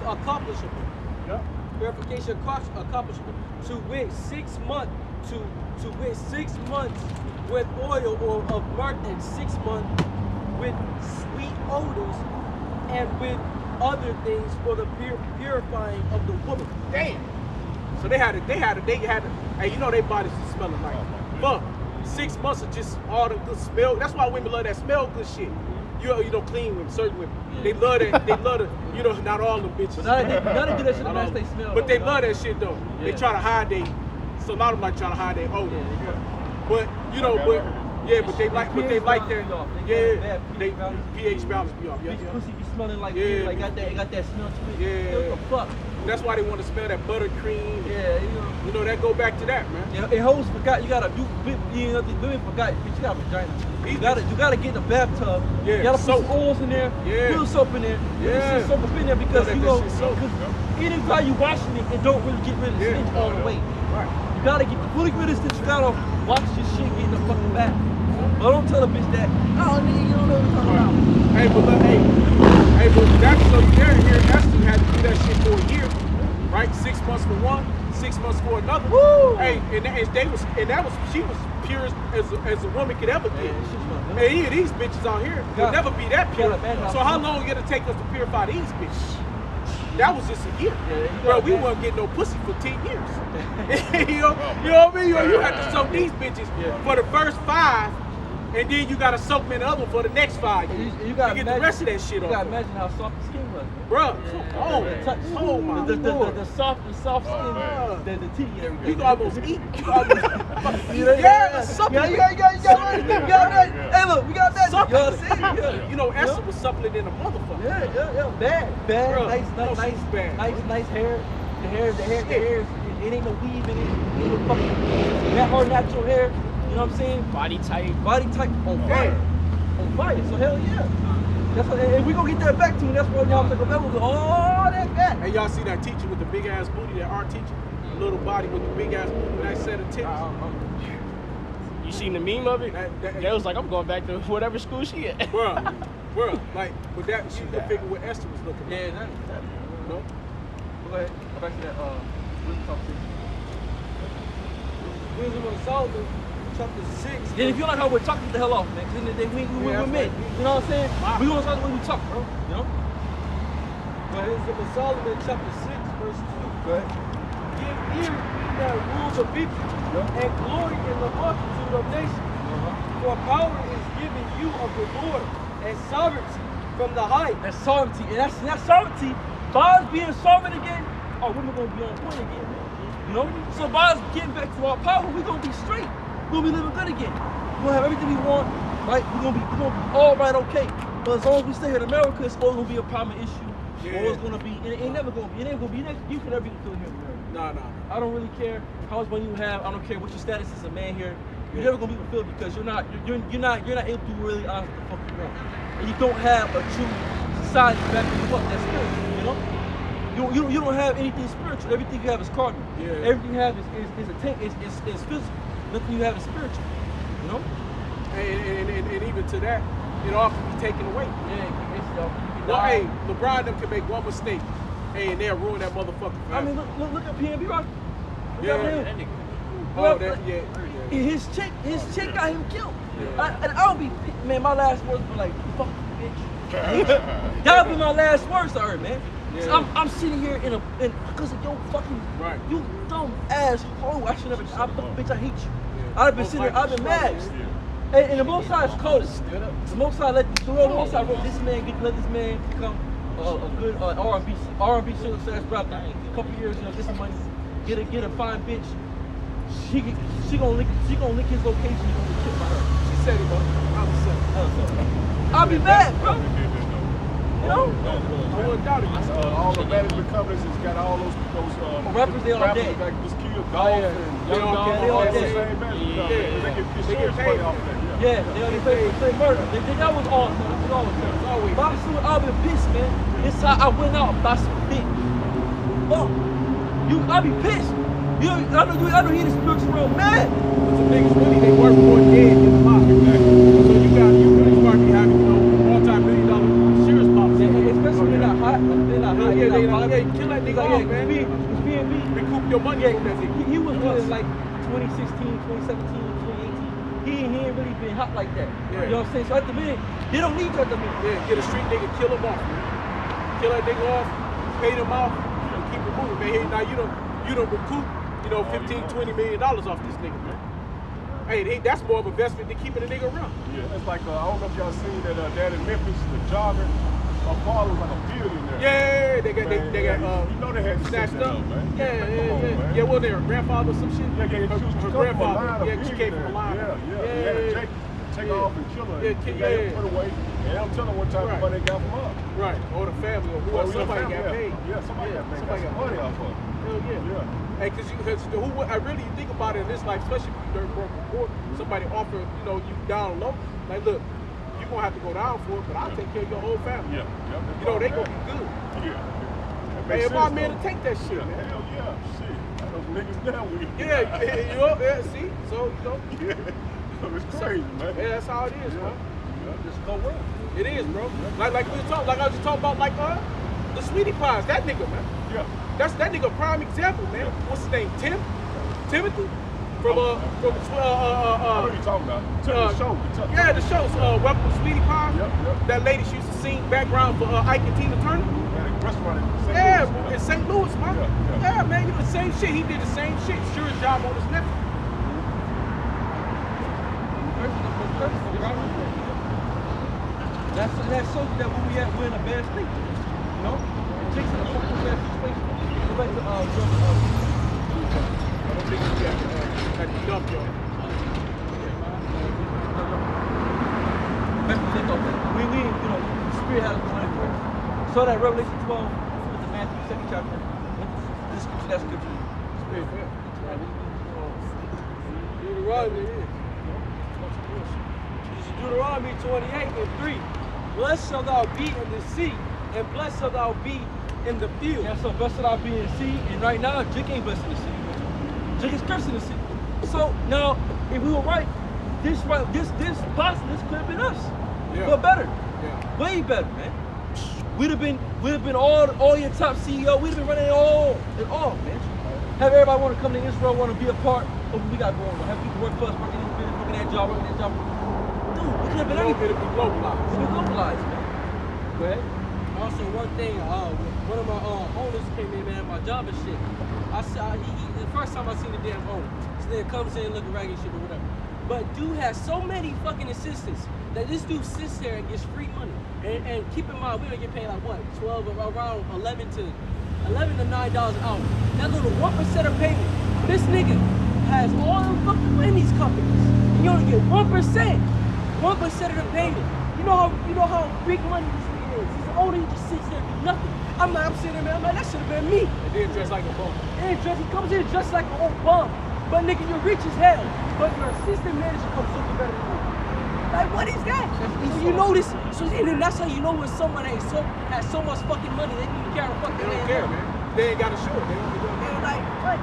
S4: accomplishable?
S2: Yeah.
S4: Purification accomplishable. To wit 6 months. To wit 6 months with oil or of myrrh, and 6 months with sweet odors, and with other things for the purifying of the woman.
S2: Damn. So they had hey, you know their bodies is smelling like fuck. 6 months of just all the good smell. That's why women love that smell good shit. you know, clean women, certain women. They love that. They love it. You know, not all them bitches.
S1: But you gotta do that shit to match they smell.
S2: But they love that shit though. They try to hide they. So a lot of them like trying to hide their odor. But you know, but they like that. Yeah, they pH balance be off. Yeah,
S1: pussy be smelling like like got that smell to it.
S2: Yeah.
S1: What the fuck?
S2: That's why they want to smell that buttercream.
S1: Yeah,
S2: you know that go back to that, man.
S1: Yeah, and hoes forgot you gotta women forgot bitch, you got a vagina. You gotta get in the bathtub.
S2: Yeah,
S1: you gotta put some oils in there.
S2: Yeah.
S1: Put soap in there.
S2: Yeah.
S1: Soap up in there because even while you washing it, it don't really get rid of the stench all the way.
S2: Right.
S1: You gotta get the fully rid of stench. You gotta wash your shit, get in the fucking bath. But don't tell a bitch that. Oh, nigga, you don't know what I'm talking about.
S2: Hey, but look, hey, but that's so you're here. Esther had to do that shit for a year, right? 6 months for one, 6 months for another.
S1: Woo!
S2: Hey, she was pure as a woman could ever be. Hey, these bitches out here will never be that pure. So how long it gonna take us to purify these bitches? That was just a year. Bro, we wasn't getting no pussy for 10 years. you know what I mean? You have to soak these bitches for the first 5, and then you gotta soak them in the other one for the next 5 years. You gotta get the rest of that shit off.
S1: You gotta imagine how soft the skin was.
S2: Bro, oh my Lord.
S1: The soft skin, the titty and everything.
S2: You can almost eat. You
S1: Hey, look, we got that.
S2: Something.
S1: You know what I'm saying?
S2: You know, Esther was suppling in a motherfucker.
S1: Yeah. Bad.
S2: Bro,
S1: Nice hair. The hair is, it ain't no weave in it. It ain't no fucking, that her natural hair. You know what I'm saying?
S7: Body type
S1: on fire. On fire. So hell yeah. That's what, and we gonna get that back to you. That's why y'all take a level. Oh, that back.
S2: Hey, y'all see that teacher with the big ass booty, that art teacher? The little body with the big ass booty, nice set of titties.
S7: You seen the meme of it? That was like, I'm going back to whatever school she at.
S2: Bruh, like, with that, she could figure what Esther was looking like.
S1: Yeah,
S2: no?
S1: Go ahead. Go back to that, Wisdom conversation.
S4: Wisdom of Solomon, chapter 6.
S1: Yeah, if you like how we're talking, get the hell off, man. Because we're men. You know what I'm saying? We gonna talk the way we talk, bro. You know?
S4: Wisdom of Solomon, chapter 6, verse 2.
S1: Go ahead.
S4: Give ear, ye that rule the people, and glory in the multitude of nations. For power is given you of the Lord, and sovereignty from the height.
S1: That's sovereignty. And that's sovereignty. By us being sovereign again, our women gonna be on point again. You know? So by us getting back to our power, we're gonna be straight. We're gonna be living good again. We're gonna have everything we want, right? We're gonna be all right, okay. But as long as we stay here in America, it's always gonna be a problem issue. Or it's gonna be, it ain't never gonna be, you can never be killed here in America.
S2: No.
S1: I don't really care how much money you have. I don't care what your status is as a man here. You're never gonna be fulfilled because you're not able to really honest the fuck you want. And you don't have a true society backing you up that's spiritual, you know? You don't have anything spiritual. Everything you have is carnal.
S2: Yeah.
S1: Everything you have is physical. Nothing you have is spiritual. You know?
S2: And even to that, it all can be taken away. Well, hey, LeBron them can make one mistake, hey, and they'll ruin that motherfucker forever.
S1: I mean, look at PNB Rock. His chick got him killed. And I'll be, man, my last words were like, fuck you, bitch. That'll be my last words to her, man. So I'm sitting here because of your fucking, you dumb ass hoe. I should never, bitch, I hate you. I've been sitting here, I've been mad. And the Most High is cold. The Most High let this man become a good R&B singer slash rapper. A couple years, get some money, get a fine bitch. She gonna lick his location. He gonna get killed by her.
S2: She said it, bro.
S1: I'll be mad, bro. You know?
S2: I wouldn't doubt it.
S5: All the management companies has got all those
S1: rappers, they all dead.
S5: Like just kill golf and
S1: they all dead.
S5: They get paid off that.
S1: Yeah, they murder. That was all. That was always. I've been pissed, man. This time I went out and bought some dick. I'll be pissed. I know he the spiritual real mad.
S2: But the niggas really, they work more dead in the pocket. So you start to have, multi-million-dollar serious pops.
S1: Especially they're not hot.
S2: Yeah, kill that nigga off, man.
S1: PNB.
S2: Recoup your money from that nigga.
S1: He was good in like 2016, 2017, 2018. He ain't really been hot like that.
S2: Yeah.
S1: You know what I'm saying? So at the minute, they don't need you at the minute.
S2: Yeah, get a street nigga, kill him off, man. Kill that nigga off, pay him off, and keep it moving, man. Hey, now you don't recoup, $15, $20 million off this nigga, man. Hey, that's more of an investment than keeping a nigga around.
S5: Yeah, it's like, I don't know if y'all seen that down in Memphis, the jogger, my father was like a billionaire.
S2: Yeah, they got,
S5: you know they had to
S2: snatched
S5: set that
S2: up,
S5: man.
S2: Yeah, yeah, well, their grandfather or some shit.
S5: Yeah,
S2: her grandfather. Yeah, she came from a line.
S5: Yeah. Take off and kill her. Yeah. Put away. And I'm telling one time what they got from her.
S2: Right, or the family, or whoever, somebody got paid.
S5: Yeah, somebody got paid. Somebody got money off of her.
S2: Hell yeah. Hey, because I really think about it in this life, especially if you dirt broke before, somebody offer, you down low. Like, look, you're going to have to go down for it, but I'll take care of your whole family.
S5: Yeah.
S2: They going to be good.
S5: Yeah.
S2: Hey, my man to take that shit, man.
S5: Hell yeah. Shit. Those niggas down with you.
S2: Yeah, see? So,
S5: Yeah. It's crazy, man.
S2: Yeah, that's how it is, man.
S5: Just go well.
S2: It is, bro. Like I was just talking about, the Sweetie Pies, that nigga, man.
S5: Yeah.
S2: That's that nigga prime example, man.
S5: Yeah.
S2: What's his name? Timothy? From
S5: I know what you talking about. The show.
S2: Yeah, the show. Welcome to Sweetie Pie.
S5: Yep.
S2: That lady, she used to sing background for Ike and Tina Turner.
S5: Restaurant in St. Louis.
S2: In St. Louis, man.
S5: Yeah.
S2: Yeah, man, the same shit. He did the same shit. Sure as job on his nephew.
S1: That shows you that when we're in a bad state, it takes us a fucking bad situation. Go back to
S2: I don't think he got the dump, y'all.
S1: We the Spirit has a plan for us. So that Revelation 12, with the Matthew 2nd chapter, this scripture, that scripture, Spirit.
S4: Deuteronomy 28:3. Blessed shall thou be in the sea, and blessed shall thou be in the field.
S1: Yeah, so blessed shall thou be in the sea, and right now, Jake ain't blessed in the sea. Jake is cursed in the sea. So now, if we were right, this could have been us.
S2: Yeah.
S1: But better.
S2: Yeah.
S1: Way better, man. We'd have been all your top CEO, we'd have been running it all, man. Have everybody want to come to Israel, want to be a part of what we got going on. Have people work for us, working in business, working that job. Dude, we could have been everything.
S2: It'll be globalized.
S1: It's been globalized, man. Go ahead.
S4: Also, one thing, one of my owners came in, man, my job and shit. I saw the first time I seen the damn owner. So then comes in looking ragged shit or whatever. But dude has so many fucking assistants that this dude sits there and gets free money. And keep in mind, we don't get paid like what, 12 around 11 to $9 an hour. That little 1% of payment. This nigga has all the fucking money in these companies. And you only get 1% of the payment. You know how big money this nigga is. He's older, he just sits there and do nothing. I'm sitting there, man, I'm like, that should have been me.
S2: And then dressed like a bum.
S4: He comes in dressed like an old bum. But nigga, you're rich as hell. But your assistant manager comes looking better than you. Like, what is that? So you know this. So then that's how you know when someone has so much fucking money they don't even care what
S2: They don't care, man. They ain't got to show it. They don't be doing
S4: And like, what?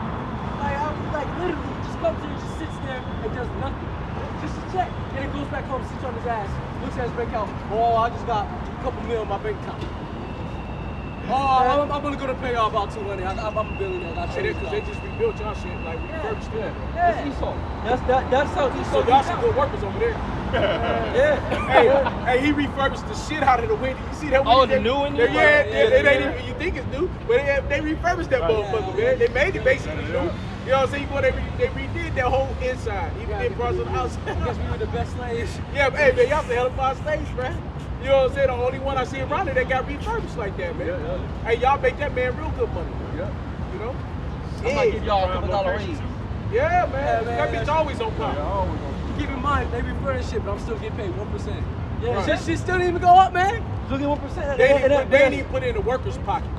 S4: Like literally just comes in and just sits there and does nothing. Just a check. Then he goes back home, sits on his ass, looks at his bank account. Oh, I just got a couple mil in my bank account. Oh, I'm only gonna pay y'all about $200. I'm a billionaire.
S2: because they just rebuilt y'all shit, like refurbished it.
S1: That's Esau. That's how Esau.
S2: So y'all some good workers over there.
S1: Yeah.
S2: Hey, he refurbished the shit out of the window. You see that window?
S7: Oh, the new one?
S2: Yeah, it ain't even, you think it's new, but they refurbished that motherfucker, man. They made it basically new. You know what I'm saying? They redid that whole inside, even in parts of the outside.
S4: I guess we were the best slaves.
S2: Yeah, but hey, man, y'all the hell of our slaves, man. You know what I'm saying? The only one I see around there that got refurbished like that, man.
S5: Yeah.
S2: Hey, y'all make that man real good money.
S5: Yeah.
S2: You know?
S1: I might give y'all a $2 raise.
S2: Yeah, man.
S4: man,
S2: That bitch always on
S5: Yeah,
S2: top.
S5: always on.
S4: Keep in mind, they refer to shit, but I'm still getting paid 1%.
S1: Yeah,
S2: Right.
S4: Shit still didn't even go up, man.
S1: Look at 1%.
S2: They didn't even put it in the workers' pocket.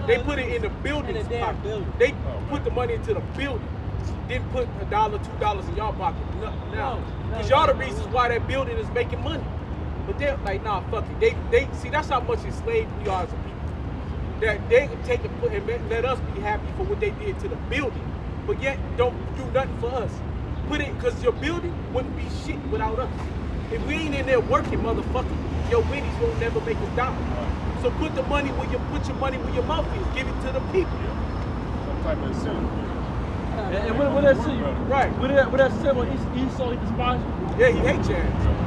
S2: They put it in the building's
S4: In the damn
S2: pocket.
S4: building.
S2: They put the money into the building. Didn't put $1, $2 in y'all pocket. No. Because y'all the reasons why that building is making money. But they're like, nah, fuck it. They see, that's how much enslaved we are as a people. That they can take and let us be happy for what they did to the building, but yet don't do nothing for us. Put it, because your building wouldn't be shit without us. If we ain't in there working, motherfucker, your winnies won't never make a dollar. So put your money where your mouth is. Give it to the people.
S5: Some type of incentive.
S1: And what that see?
S2: Right.
S1: What that say when Esau, he despised you?
S2: Yeah, he hates your ass.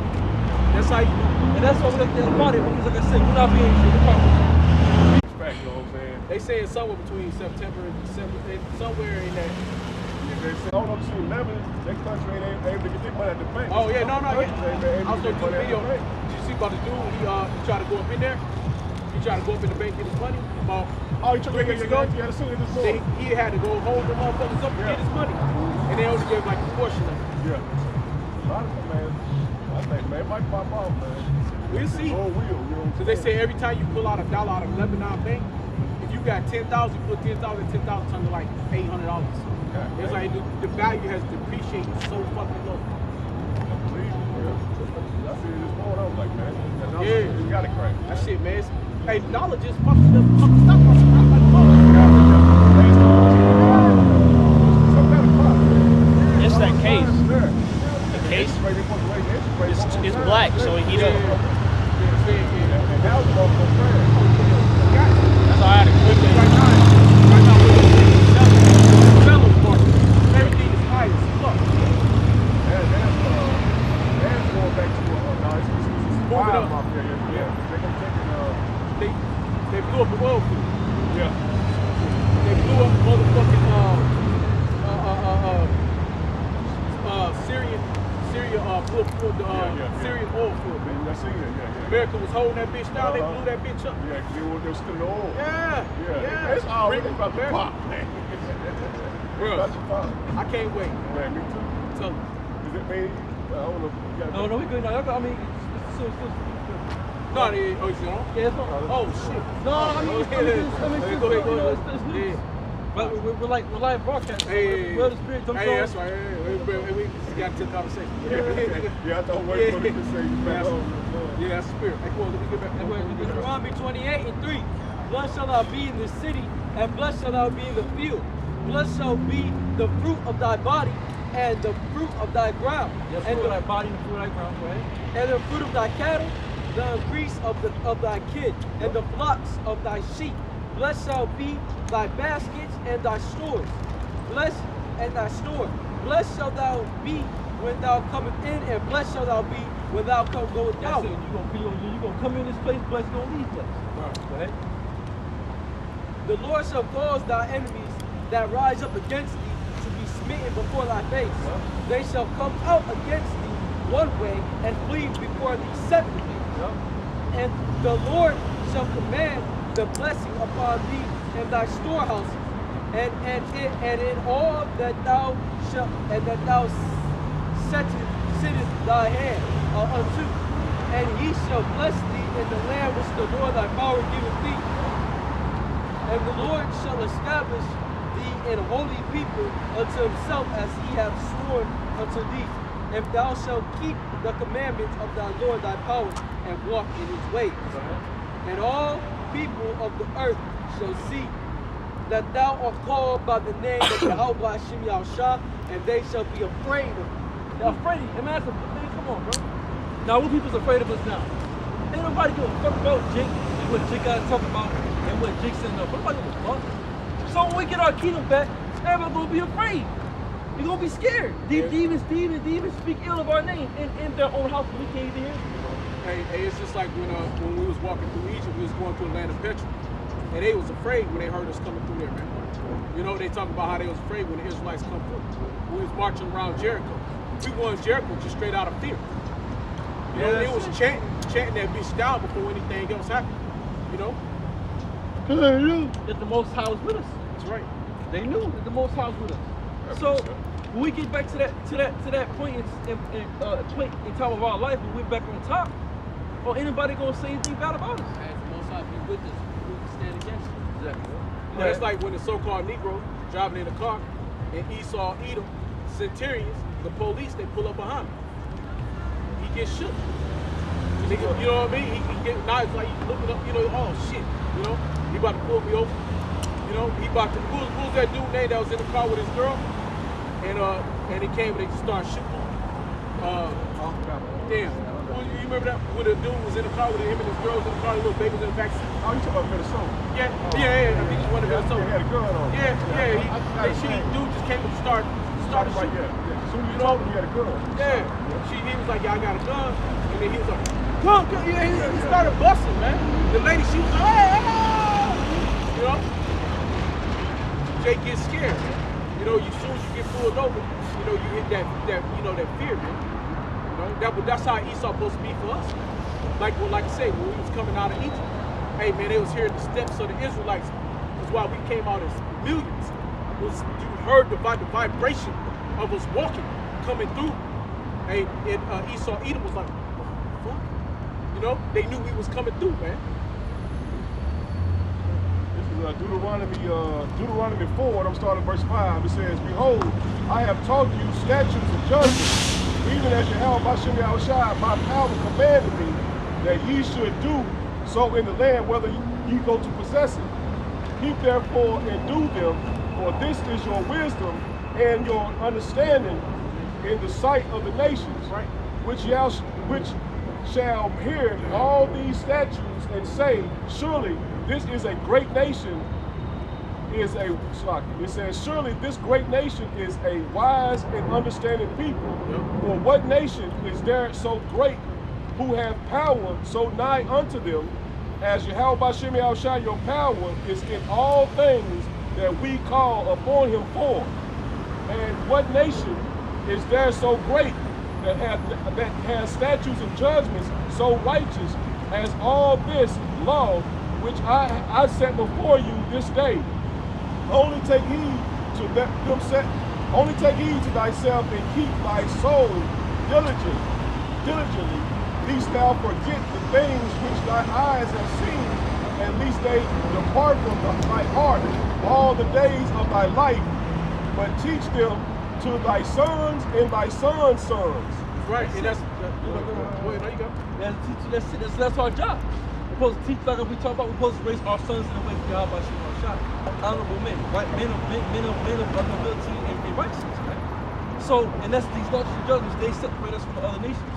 S2: That's how you.
S1: And that's what we like to about it, because like I said, we're not being shit.
S5: Respect, you know what I'm saying?
S2: They saying somewhere between September and December, somewhere in that.
S5: They say, hold up to 11, that country ain't able to get their money at the bank.
S2: Oh yeah, no, yeah. I was
S5: They
S2: gonna do a video. Did you see about the dude? He tried to go up in there. He tried to go up in the bank, get his money. About
S5: he tried to get his money.
S2: He had to go hold the motherfuckers up to get his money, and they only gave like a portion of it.
S5: Yeah. A lot of them, man. I think, man, it might pop off, man.
S2: We'll see. Because they say every time you pull out $1 out of Lebanon Bank, if you got 10,000, you put 10,000, 10,000 turns to like $800. It's like the value has depreciated so fucking low.
S5: I believe it, I see this morning, I was like, man,
S2: yeah,
S5: you got it crack.
S2: That shit, man. Hey, dollar just fucking stock market.
S7: It's that case. The case is black, so he don't. That's all I had to quick it.
S2: Right now, sellers market. Everything is high as fuck.
S5: That's going back to it's
S2: moving up. They blew up the oil field.
S5: Yeah.
S2: They blew up motherfucking Syria blew up the Syrian oil field, man. America was holding that bitch down, they blew that bitch up.
S5: Yeah, they were still in the oil.
S2: Yeah.
S5: It's already about to pop, man.
S2: Bro, I can't wait.
S5: Man, me too.
S2: So,
S5: is it made? I don't know.
S1: No, we good. No, I mean, it's
S2: no, oh, it's on?
S1: yeah, it's on.
S2: Oh, shit.
S1: No, I mean,
S2: go ahead.
S1: It's news. But we're live broadcast.
S2: Hey,
S1: we're the spirit.
S2: Hey, that's right. We got to the conversation.
S5: Yeah, I thought wait for me to say you back home.
S2: Yeah, that's spirit. Hey, cool, let me get back.
S4: Deuteronomy 28:3. Blessed shall thou be in the city, and blessed shall thou be in the field. Blessed shall be the fruit of thy body, and the fruit of thy ground.
S1: Yes, and thy body and the fruit of thy ground, right?
S4: And the fruit of thy cattle, the increase of thy kid, and the flocks of thy sheep. Blessed shall be thy baskets and thy stores. Blessed and thy store. Blessed shall thou be when thou comest in, and blessed shall thou be when thou goest out.
S1: You're gonna come in this place, blessed, you're gonna leave place. Go ahead.
S4: The Lord shall cause thy enemies that rise up against thee to be smitten before thy face. Yeah. They shall come out against thee one way and flee before thee seven ways. Yeah. And the Lord shall command the blessing upon thee and thy storehouses, and in all that thou sittest thy hand unto, and he shall bless thee in the land which the Lord thy power giveth thee. And the Lord shall establish thee in holy people unto himself, as he hath sworn unto thee, if thou shalt keep the commandments of thy Lord thy power and walk in his ways. And all people of the earth shall see that thou art called by the name of Yahweh Hashem Yahushua, and they shall be afraid of you.
S1: They're afraid of you. Man, come on, bro. Now, what people's afraid of us now? Ain't nobody give a fuck about Jake and what Jake got to talk about and what Jake's in up. Nobody give a fuck. So when we get our kingdom back, everybody's going to be afraid. You're going to be scared. They even speak ill of our name in their own house. We can't even hear it.
S2: Hey, it's just like when we was walking through Egypt, we was going through the land of petrol. And they was afraid when they heard us coming through there, man. You know, they talk about how they was afraid when the Israelites come through. We was marching around Jericho. We won Jericho just straight out of fear. You know, it was chanting that bitch down before anything else happened. You know?
S1: That the Most High was with us.
S2: That's right.
S1: They knew that the Most High was with us. So when we get back to that point in time of our life, when we're back on top, or anybody gonna say anything bad about us?
S4: As the Most High be with us, who can stand against us?
S1: Exactly.
S2: Yeah. It's like when the so-called Negro driving in a car and Esau, Edom, centurions, the police, they pull up behind him. He gets shook. You know what I mean? He get knives like he's looking up, you know, oh shit, you know, he about to pull me over. You know, he about to, who's that dude name that was in the car with his girl? And he came and they just started shooting. Damn. You remember that when the dude was in the car with him and his girl was in the car, the little baby was in the backseat?
S5: Oh, you talking about Minnesota?
S2: Yeah, I think it's one of Minnesota.
S5: He had a girl on.
S2: Dude just came and started shooting.
S5: Yeah. Soon as you told him he had a girl.
S2: Yeah. He was like, yeah, I got a gun. And then he was like, come. Yeah, he started busting, man. The lady, she was like, hey. You know? Jake gets scared. You know, as soon as you get pulled over, you know, you hit that fear, man. You know, that's how Esau supposed to be for us. Like I say, when we was coming out of Egypt, hey man, they was hearing the steps of the Israelites. That's why we came out as millions. You heard the vibration of us walking, coming through. Hey, and Esau Edom was like, what the fuck? You know, they knew we was coming through, man.
S5: This is Deuteronomy 4, I'm starting verse 5. It says, behold, I have taught you statutes and judgments, even as Yahweh Bashem Yahushua, my power commanded me, that ye should do so in the land, whether ye go to possess it. Keep therefore and do them, for this is your wisdom and your understanding in the sight of the nations, right? Which shall hear all these statutes and say, surely this is a great nation, it says, surely this great nation is a wise and understanding people. For what nation is there so great who have power so nigh unto them, as Yahweh Bashem Yahushua, your power is in all things that we call upon him for? And what nation is there so great that has statutes and judgments so righteous as all this law which I set before you this day? Only take heed to thyself and keep thy soul diligently, lest thou forget the things which thy eyes have seen, and lest they depart from thy heart all the days of thy life, but teach them to thy sons and thy sons' sons.
S2: Right, and that's
S1: that's our job. We're supposed to teach, like we talk about, we're supposed to raise our sons in the way of Yahweh Bashem Yahushua. Honorable men, right? Men of nobility and righteousness, right? So, and that's these statutes and judgments, they separate us from the other nations.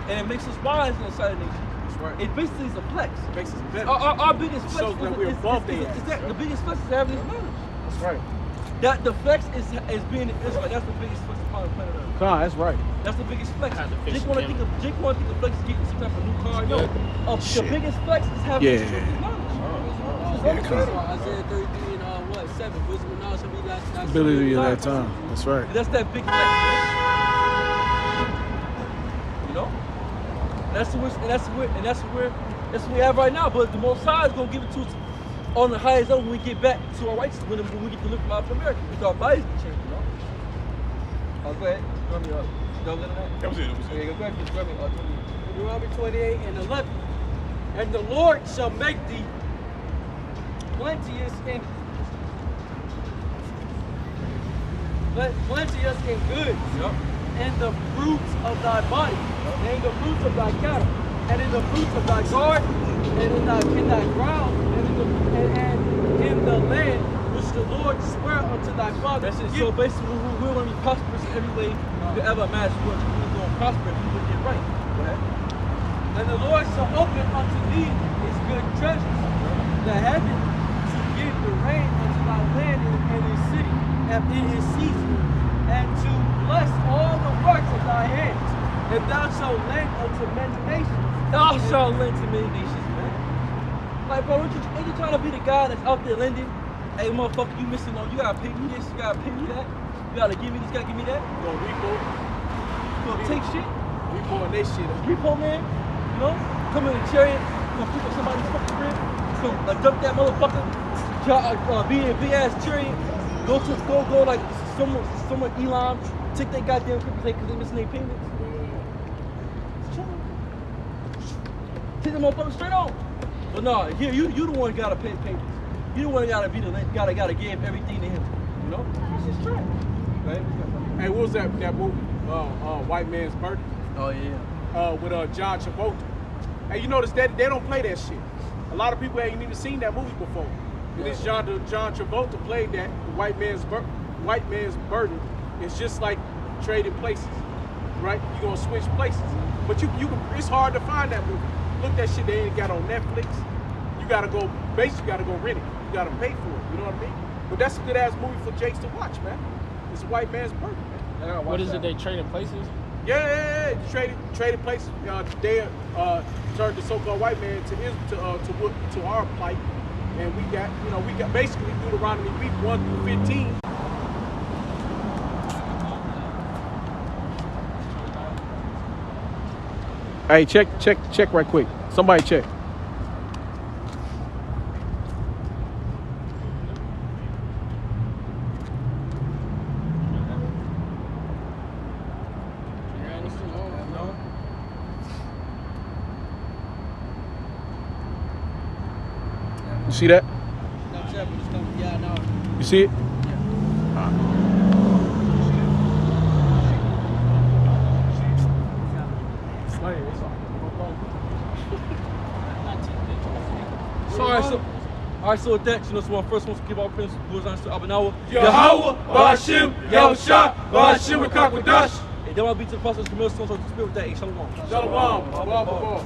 S1: And it makes us wise in the side of nations. That's right. It basically is a flex. It makes us better. Our biggest flex is the biggest flex is having this knowledge.
S2: That's right.
S1: That the flex is being an Israelite. That's the biggest flex upon the planet Earth.
S2: That's right.
S1: That's the biggest flex. Jake want to think of flex is getting some type of new car. Yo, the biggest flex is having this knowledge. Isaiah 33 and 7. Wisdom and knowledge shall be that
S2: ability of that time. That's right.
S1: That's that big flex, man. You know? That's where we have right now. But the Most High is gonna give it to us on the highest level when we get back to our righteousness, when we get to live from out of America. Because our bodies can change, you know? Go ahead. That was it.
S4: Deuteronomy 28 and 11. And the Lord shall make thee plenteous in goods, and the fruits of thy body, and in the fruits of thy cattle, and in the fruits of thy garden, and in thy ground, and in the land which the Lord sware unto thy father.
S1: That's it. So basically, we're going to be prosperous in every way you could ever imagine. We're going to prosper if we would get right. Go ahead.
S4: And the Lord shall open unto thee his good treasures, the heaven, to give the rain unto thy land and his city, and in his season, and to bless all the works of thy hands. And thou shalt lend unto many nations.
S1: Thou shalt lend to many nations, man. Like, bro, ain't you trying to be the guy that's out there lending? Hey, motherfucker, you missing on. You gotta pay me this, you gotta pay me that. You gotta give me this, you gotta give me that.
S2: You gonna repo?
S1: You gonna take shit?
S2: Repoing they shit.
S1: Repo, man. You know? Come in a chariot, come pick up somebody's fucking crib, dump that motherfucker, be in a big ass chariot, go like somewhere Elon, take that goddamn crib because they missing their payments. Take the motherfucker straight on. But no, here you the one who gotta pay payments. You the one who gotta be the gotta give everything to him. You know? It's just trash. Right?
S2: Hey, what was that movie? White Man's Burden.
S1: Oh yeah.
S2: With John Travolta. Hey, you notice that they don't play that shit. A lot of people ain't even seen that movie before. And this John Travolta played that. White Man's Burden. It's just like trading places, right? You gonna switch places, but you can. It's hard to find that movie. Look, that shit they ain't got on Netflix. You gotta go rent it. You gotta pay for it. You know what I mean? But that's a good ass movie for Jakes to watch, man. It's a White Man's Burden, man.
S7: What is it? They trading places?
S2: Yeah. Traded places. They turned the so-called white man to our plight, and we got basically Deuteronomy week 1 through 15.
S5: Hey, check right quick. Somebody check. You see that? You see it?
S1: All right, so with that, so I first want to give our principles Abanawa.
S2: Yahweh, Ba'ashim, Yahushua, Ba'ashim, Rakakwadash.
S1: And then I'll be to the process of the millstone, so to spirit with that. Shalom.
S2: Shalom.